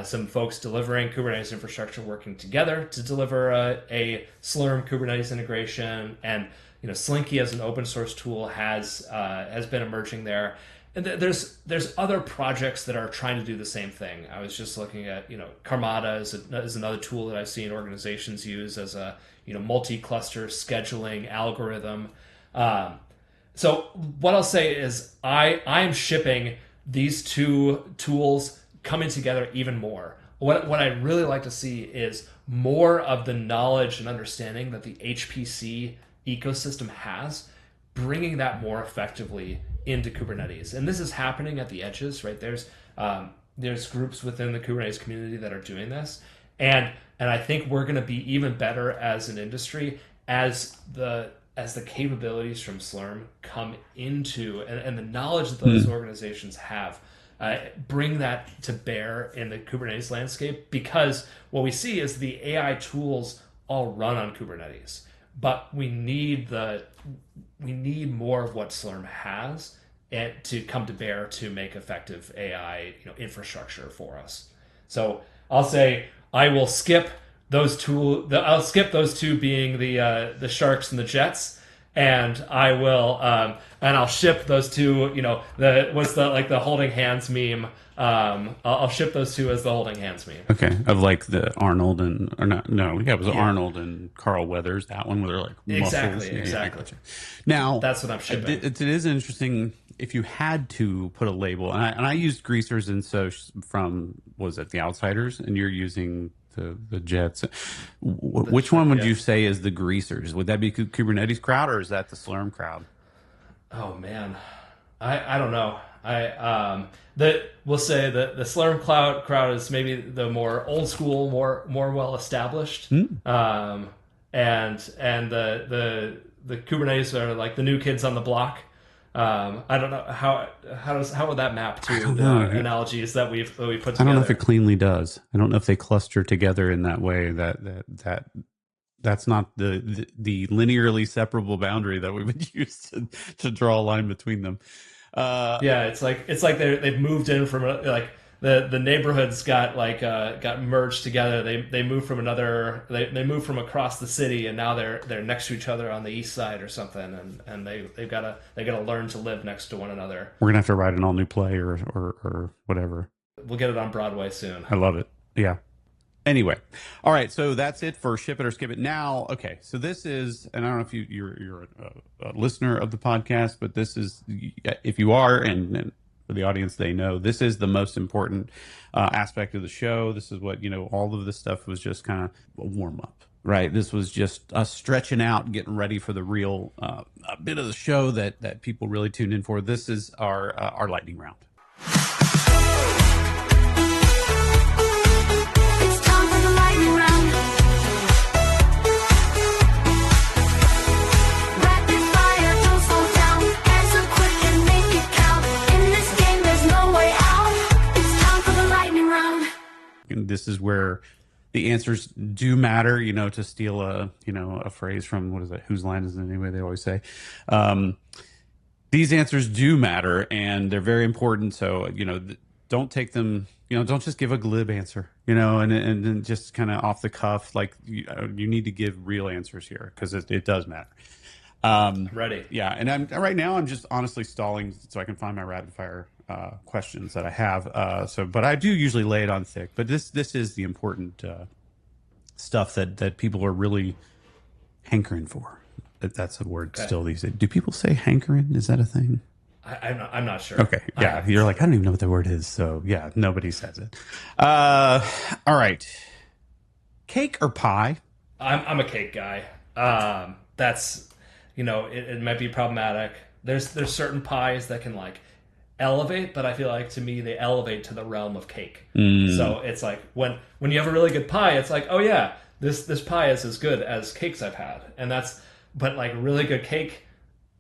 some folks delivering Kubernetes infrastructure working together to deliver a Slurm Kubernetes integration, and Slinky as an open source tool has been emerging there. And there's other projects that are trying to do the same thing. I was just looking at Karmada is another tool that I've seen organizations use as a multi-cluster scheduling algorithm. So what I'll say is I am shipping these two tools coming together even more. What I'd really like to see is more of the knowledge and understanding that the HPC ecosystem has, bringing that more effectively into Kubernetes. And this is happening at the edges, right? There's groups within the Kubernetes community that are doing this. And I think we're going to be even better as an industry as the capabilities from Slurm come into, and the knowledge that those organizations have, bring that to bear in the Kubernetes landscape. Because what we see is the AI tools all run on Kubernetes, but we need more of what Slurm has to come to bear to make effective AI infrastructure for us. So I'll say I will skip those two. I'll skip those two being the sharks and the jets, and I will and I'll ship those two. You know, the what's the like the holding hands meme. I'll ship those two as the holding hands meme. Okay, of like the Arnold and or not? No, yeah, it was Arnold and Carl Weathers. That one where they're like muscles. Exactly. Gotcha. Now That's what I'm shipping. it is interesting if you had to put a label, and I used greasers and so from was it The Outsiders, and you're using the Jets. Which one would you say is the greasers? Would that be Kubernetes crowd or is that the Slurm crowd? Oh man, I don't know. We'll say that the Slurm crowd is maybe the more old school, more well established, and the Kubernetes are like the new kids on the block. I don't know how would that map to the analogies that we put together. I don't know if it cleanly does. I don't know if they cluster together in that way. That's not the linearly separable boundary that we would use to draw a line between them. Yeah, it's like they've moved in from like the neighborhoods got merged together. They moved from they moved from across the city, and now they're next to each other on the east side or something, and they've got to learn to live next to one another. We're gonna have to write an all new play or whatever. We'll get it on Broadway soon. I love it. Yeah. Anyway, all right. So that's it for Ship It or Skip It. Now, okay. So this is, and I don't know if you're a listener of the podcast, but this is, if you are, and for the audience, they know this is the most important aspect of the show. This is what, all of this stuff was just kind of a warm up, right? This was just us stretching out and getting ready for the real bit of the show that people really tuned in for. This is our lightning round. This is where the answers do matter, to steal a phrase from, what is it? Whose line is it anyway? They always say, these answers do matter and they're very important. So, don't take them, don't just give a glib answer, and just kind of off the cuff. Like you need to give real answers here because it does matter. Ready. Yeah. And right now I'm just honestly stalling so I can find my rapid fire questions that I have. But I do usually lay it on thick. But this is the important stuff that people are really hankering for. That's a word still these days. Do people say hankering? Is that a thing? I'm not sure. Okay. Yeah. You're like, I don't even know what the word is. So yeah, nobody says it. All right. Cake or pie? I'm a cake guy. That's, it might be problematic. There's certain pies that can like elevate, but I feel like to me they elevate to the realm of cake. So it's like when you have a really good pie, it's like, oh yeah, this pie is as good as cakes I've had, but like really good cake,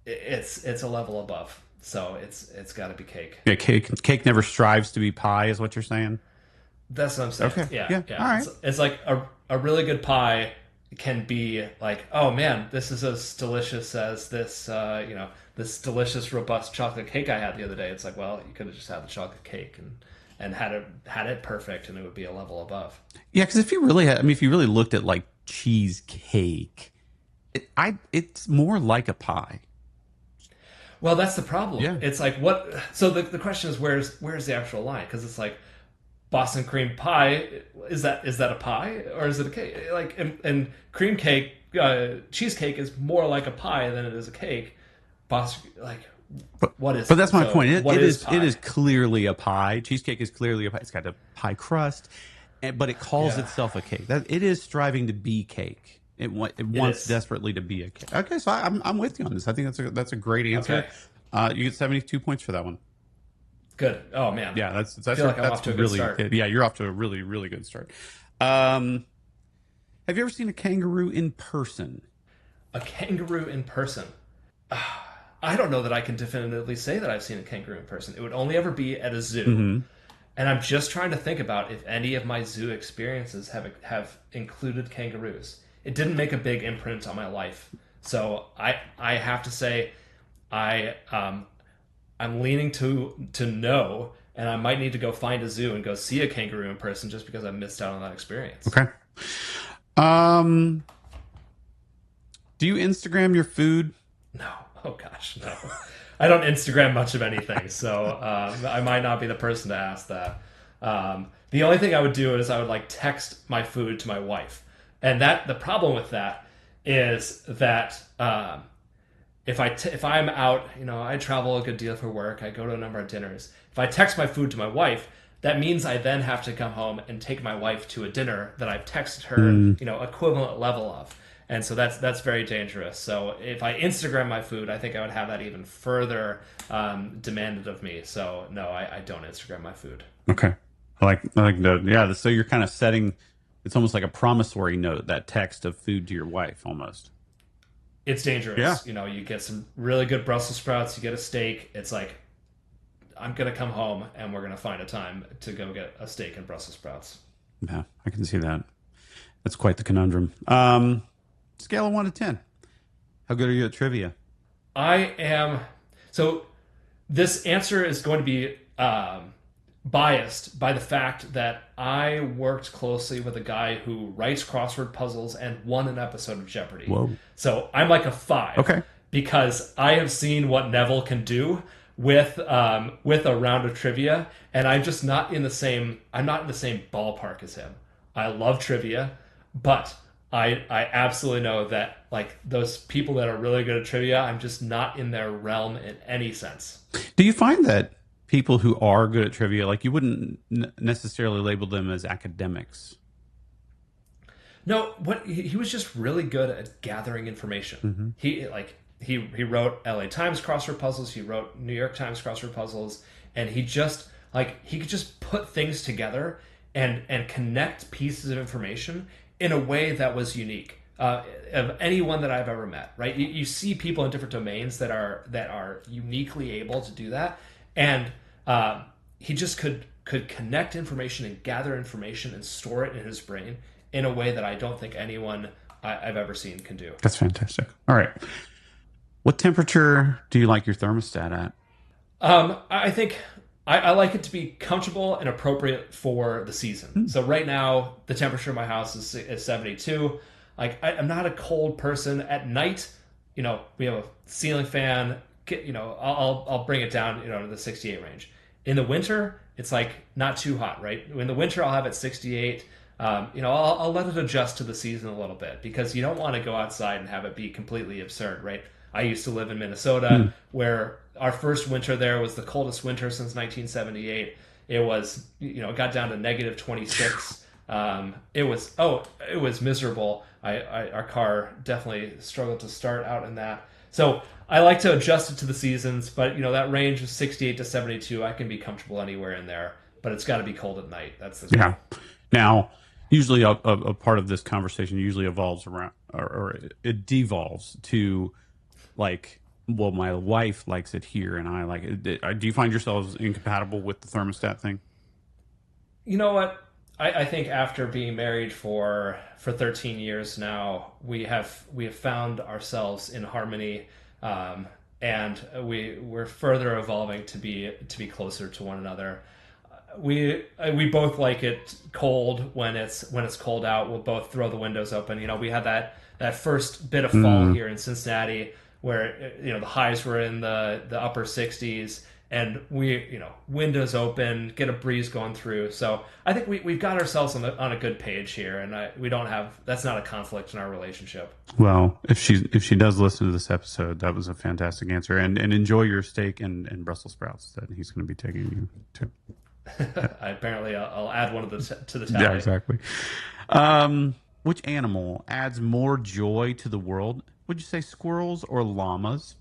it's a level above. So it's got to be cake. Yeah, cake never strives to be pie, is what you're saying. That's what I'm saying. Okay. Yeah. All right. It's like a really good pie can be like, oh man, this is as delicious as this this delicious robust chocolate cake I had the other day. It's like, well, you could have just had the chocolate cake and had it perfect, and it would be a level above. Yeah, because if you really looked at like cheesecake, it's more like a pie. Well, that's the problem. Yeah. It's like what? So the question is, where's the actual line? Because it's like Boston cream pie, is that a pie or is it a cake? Like and cream cake, cheesecake is more like a pie than it is a cake. Boston, like, what is? But that's my point. It is clearly a pie. Cheesecake is clearly a pie. It's got a pie crust, but it calls itself a cake. It is striving to be cake. It wants desperately to be a cake. Okay, so I'm with you on this. I think that's a great answer. Okay. You get 72 points for that one. Good. Oh man. Yeah, that's I feel like I'm off to a good start. Yeah, you're off to a really, really good start. Have you ever seen a kangaroo in person? A kangaroo in person? I don't know that I can definitively say that I've seen a kangaroo in person. It would only ever be at a zoo. Mm-hmm. And I'm just trying to think about if any of my zoo experiences have included kangaroos. It didn't make a big imprint on my life. So I have to say I'm leaning to no, and I might need to go find a zoo and go see a kangaroo in person just because I missed out on that experience. Okay. Um, do you Instagram your food? No. Oh gosh, no. I don't Instagram much of anything, so I might not be the person to ask that. The only thing I would do is I would like text my food to my wife, and that the problem with that is that if I'm out, I travel a good deal for work. I go to a number of dinners. If I text my food to my wife, that means I then have to come home and take my wife to a dinner that I've texted her, equivalent level of. And so that's very dangerous. So if I Instagram my food, I think I would have that even further demanded of me. So no, I don't Instagram my food. Okay. I like the, yeah. So you're kind of setting, it's almost like a promissory note, that text of food to your wife almost. It's dangerous. Yeah. You get some really good Brussels sprouts, you get a steak. It's like, I'm going to come home and we're going to find a time to go get a steak and Brussels sprouts. Yeah, I can see that. That's quite the conundrum. Scale of 1 to 10. How good are you at trivia? I am. So this answer is going to be biased by the fact that I worked closely with a guy who writes crossword puzzles and won an episode of Jeopardy. Whoa. So I'm like a 5. Okay. Because I have seen what Neville can do with a round of trivia, and I'm just not in the same. I'm not in the same ballpark as him. I love trivia, but I absolutely know that like those people that are really good at trivia, I'm just not in their realm in any sense. Do you find that people who are good at trivia, like you wouldn't necessarily label them as academics? No, he was just really good at gathering information. Mm-hmm. He wrote LA Times crossword puzzles, he wrote New York Times crossword puzzles, and he could just put things together and connect pieces of information in a way that was unique of anyone that I've ever met. Right? You see people in different domains that are uniquely able to do that, and he just could connect information and gather information and store it in his brain in a way that I don't think anyone I've ever seen can do. That's fantastic. All right. What temperature do you like your thermostat at? I think I like it to be comfortable and appropriate for the season. So right now, the temperature in my house is 72. Like I'm not a cold person. At night, we have a ceiling fan. I'll bring it down, to the 68 range. In the winter, it's like not too hot, right? In the winter, I'll have it 68. I'll let it adjust to the season a little bit because you don't want to go outside and have it be completely absurd, right? I used to live in Minnesota where our first winter there was the coldest winter since 1978. It was, it got down to negative 26. It was miserable. Our car definitely struggled to start out in that. So I like to adjust it to the seasons, but that range of 68 to 72, I can be comfortable anywhere in there, but it's got to be cold at night. That's the Yeah. Now, usually a part of this conversation usually evolves around, or it devolves to like, well, my wife likes it here and I like it. Do you find yourselves incompatible with the thermostat thing? You know what? I think after being married for 13 years now, we have found ourselves in harmony, and we're further evolving to be closer to one another. We both like it cold when it's cold out. We'll both throw the windows open. We had that first bit of fall here in Cincinnati where the highs were in the upper 60s, and we windows open, get a breeze going through. So I think we've got ourselves on a good page here, and we don't have, that's not a conflict in our relationship. Well, if she does listen to this episode, that was a fantastic answer, and enjoy your steak and Brussels sprouts that he's going to be taking you to. Apparently, I'll add one of the to the tally. Yeah, exactly. Which animal adds more joy to the world? Would you say squirrels or llamas?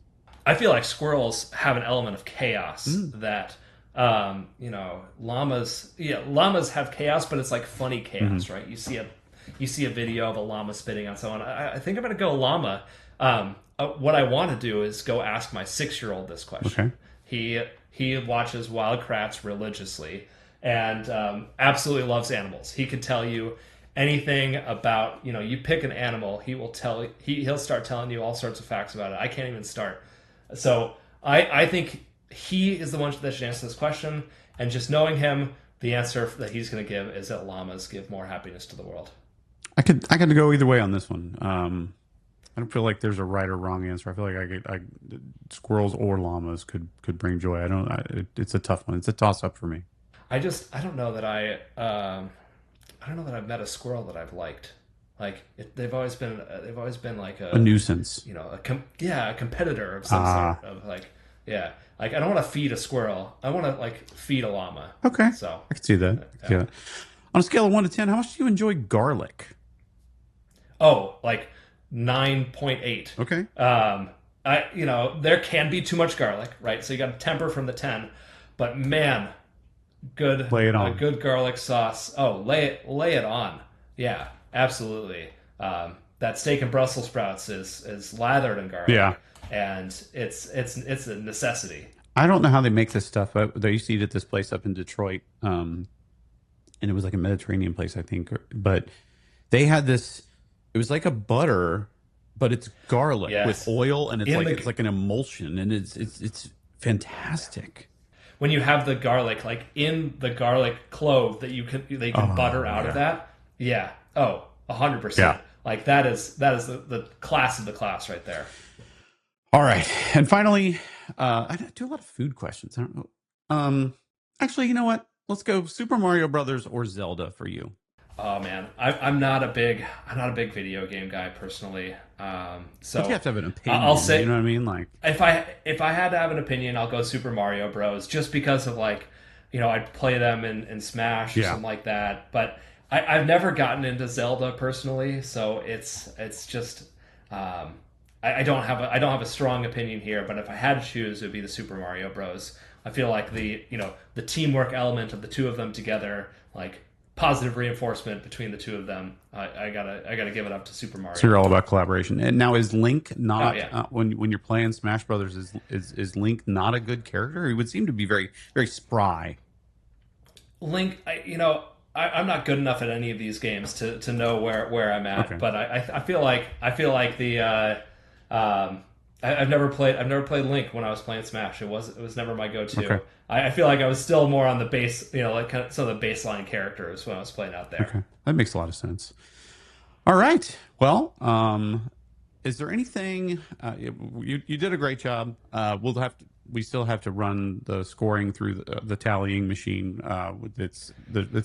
I feel like squirrels have an element of chaos that, llamas have chaos, but it's like funny chaos, right? You see a video of a llama spitting on someone. I think I'm going to go llama. What I want to do is go ask my 6-year-old this question. Okay. He watches Wild Kratts religiously and absolutely loves animals. He could tell you anything about, you pick an animal, he'll start telling you all sorts of facts about it. I can't even start. So I think he is the one that should answer this question. And just knowing him, the answer that he's going to give is that llamas give more happiness to the world. I could go either way on this one. I don't feel like there's a right or wrong answer. I feel like squirrels or llamas could bring joy. It's a tough one. It's a toss up for me. I don't know that I don't know that I've met a squirrel that I've liked. Like they've always been like A nuisance. a competitor of some Ah, sort of like yeah. Like I don't want to feed a squirrel. I want to like feed a llama. okay. So I can see that. I can see yeah. that. On a scale of 1 to 10, how much do you enjoy garlic? Oh, like 9.8. Okay. There can be too much garlic, right? So you got to temper from the 10. But man, good Lay it a on. good garlic sauce. Oh, lay it on. Yeah, absolutely. That steak and Brussels sprouts is lathered in Yeah. garlic, and it's a necessity. I don't know how they make this stuff. They used to eat at this place up in Detroit, and it was like a Mediterranean place, I think. But they had this. It was like a butter, but it's garlic with Yes, oil, and in it's the like an emulsion, and it's fantastic. when you have the garlic, like in the garlic clove they can butter Oh out of yeah, that. Yeah. Oh, 100%. yeah. Like that is the class of the class right there. All right, and finally, I do a lot of food questions. I don't know. Actually, you know what? Let's go Super Mario Brothers or Zelda for you. Oh man, I'm not a big video game guy personally. But you So have to have an I'll opinion. You say know what I mean? Like, if I had to have an opinion, I'll go Super Mario Bros. Just because of like, I'd play them in Smash or yeah. something like that. But I've never gotten into Zelda personally, so it's just I don't have a strong opinion here. But if I had to choose, it would be the Super Mario Bros. I feel like the teamwork element of the two of them together, like positive reinforcement between the two of them. I gotta give it up to Super So Mario. you're all about collaboration. And now is Link Oh not yeah. when you're playing Smash Brothers is Link not a good character? He would seem to be very very spry. Link, I'm not good enough at any of these games to know where I'm at, Okay. but I feel like I've never played Link when I was playing Smash. It was never my Okay. go-to. I feel like I was still more on the base, like kind of some of the baseline characters when I was playing out there. Okay. That makes a lot of sense. All right. Well, is there anything you did a great job. We still have to run the scoring through the tallying machine. It's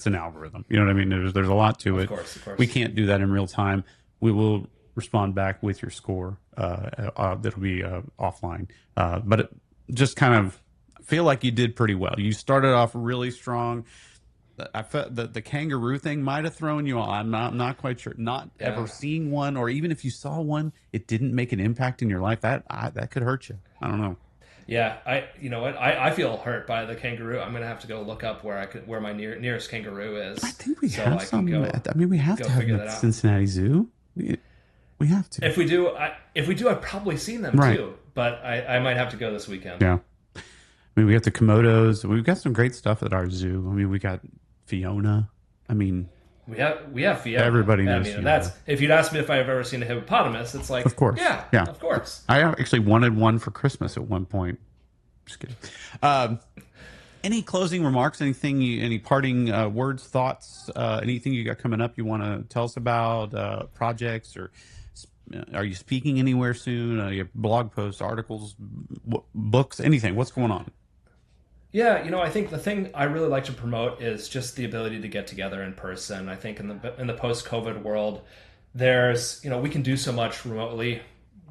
an algorithm. You know what I mean? There's a lot to Of it. course, of We course. can't do that in real time. We will respond back with your score. That'll be offline. But just kind of feel like you did pretty well. You started off really strong. I felt that the kangaroo thing might have thrown you on. I'm not quite sure. Not ever Yeah. seeing one, or even if you saw one, it didn't make an impact in your life. That could hurt you. I don't know. Yeah, you know what? I feel hurt by the kangaroo. I'm gonna have to go look up where my nearest kangaroo I is, think we so have I can some. I mean, we have go to have them figure at that the out. Cincinnati Zoo. We have to. If we do, I've probably seen them Right. too. But I might have to go this weekend. Yeah. I mean, we have the Komodos. We've got some great stuff at our zoo. I mean, we got Fiona. I mean, We have Fiona. everybody I knows mean, Fiona. if you'd asked me if I've ever seen a hippopotamus, it's like, Of course. yeah, Yeah. of course. I actually wanted one for Christmas at one point. Just kidding. Um, any closing remarks? Any parting words, thoughts? Anything you got coming up you want to tell us about? Projects or are you speaking anywhere soon? You have blog posts, articles, books, anything? What's going on? Yeah, I think the thing I really like to promote is just the ability to get together in person. I think in the post-COVID world, we can do so much remotely.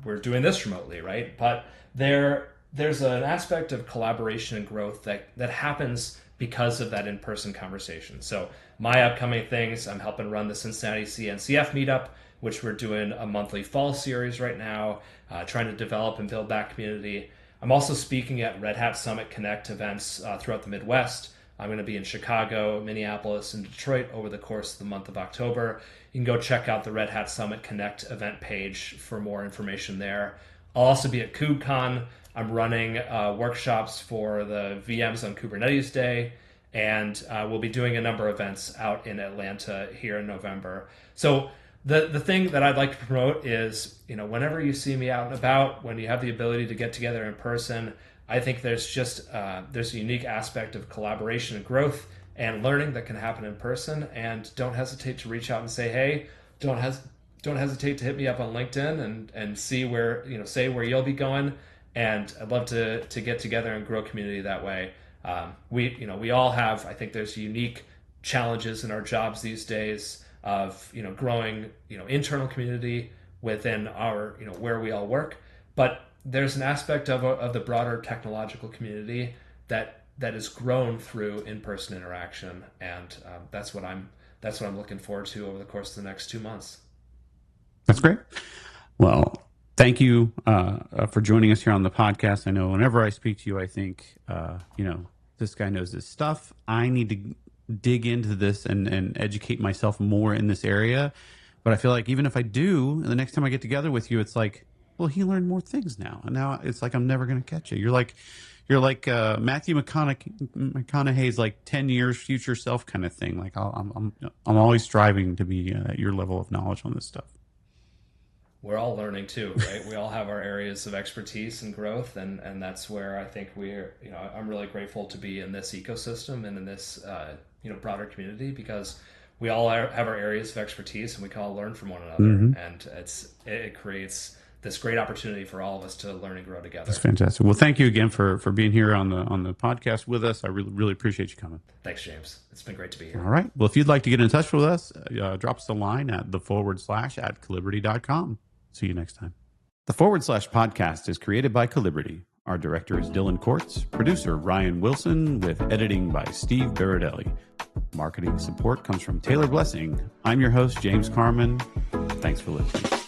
We're doing this remotely, right? But there's an aspect of collaboration and growth that happens because of that in-person conversation. So my upcoming things, I'm helping run the Cincinnati CNCF meetup, which we're doing a monthly fall series right now, trying to develop and build that community. I'm also speaking at Red Hat Summit Connect events throughout the Midwest. I'm going to be in Chicago, Minneapolis, and Detroit over the course of the month of October. You can go check out the Red Hat Summit Connect event page for more information there. I'll also be at KubeCon. I'm running workshops for the VMs on Kubernetes Day, and we'll be doing a number of events out in Atlanta here in November. So the thing that I'd like to promote is, whenever you see me out and about, when you have the ability to get together in person, I think there's a unique aspect of collaboration and growth and learning that can happen in person. And don't hesitate to reach out and say, hey, don't hesitate to hit me up on LinkedIn and see where, say where you'll be going. And I'd love to get together and grow community that way. We all have, I think there's unique challenges in our jobs these days of, growing, internal community within our, where we all work. But there's an aspect of the broader technological community that is grown through in-person interaction. And that's what I'm looking forward to over the course of the next 2 months. That's great. Well, thank you for joining us here on the podcast. I know whenever I speak to you, I think, this guy knows his stuff. I need to dig into this and educate myself more in this area. But I feel like even if I do, the next time I get together with you, it's like, well, he learned more things now. And now it's like, I'm never going to catch it. You're like Matthew McConaughey's like 10 years future self kind of thing. Like I'm always striving to be at your level of knowledge on this stuff. We're all learning too, right? We all have our areas of expertise and growth, and that's where I think I'm really grateful to be in this ecosystem and in this broader community, because we all have our areas of expertise and we can all learn from one another, and it creates this great opportunity for all of us to learn and grow together. That's fantastic. Well, thank you again for being here on the podcast with us. I really appreciate you coming. Thanks, James. It's been great to be here. All right. Well, if you'd like to get in touch with us, drop us a line at @calibrity.com. See you next time. The / podcast is created by Calibrity. Our director is Dylan Courts, producer Ryan Wilson, with editing by Steve Baradelli. Marketing support comes from Taylor Blessing. I'm your host, James Carman. Thanks for listening.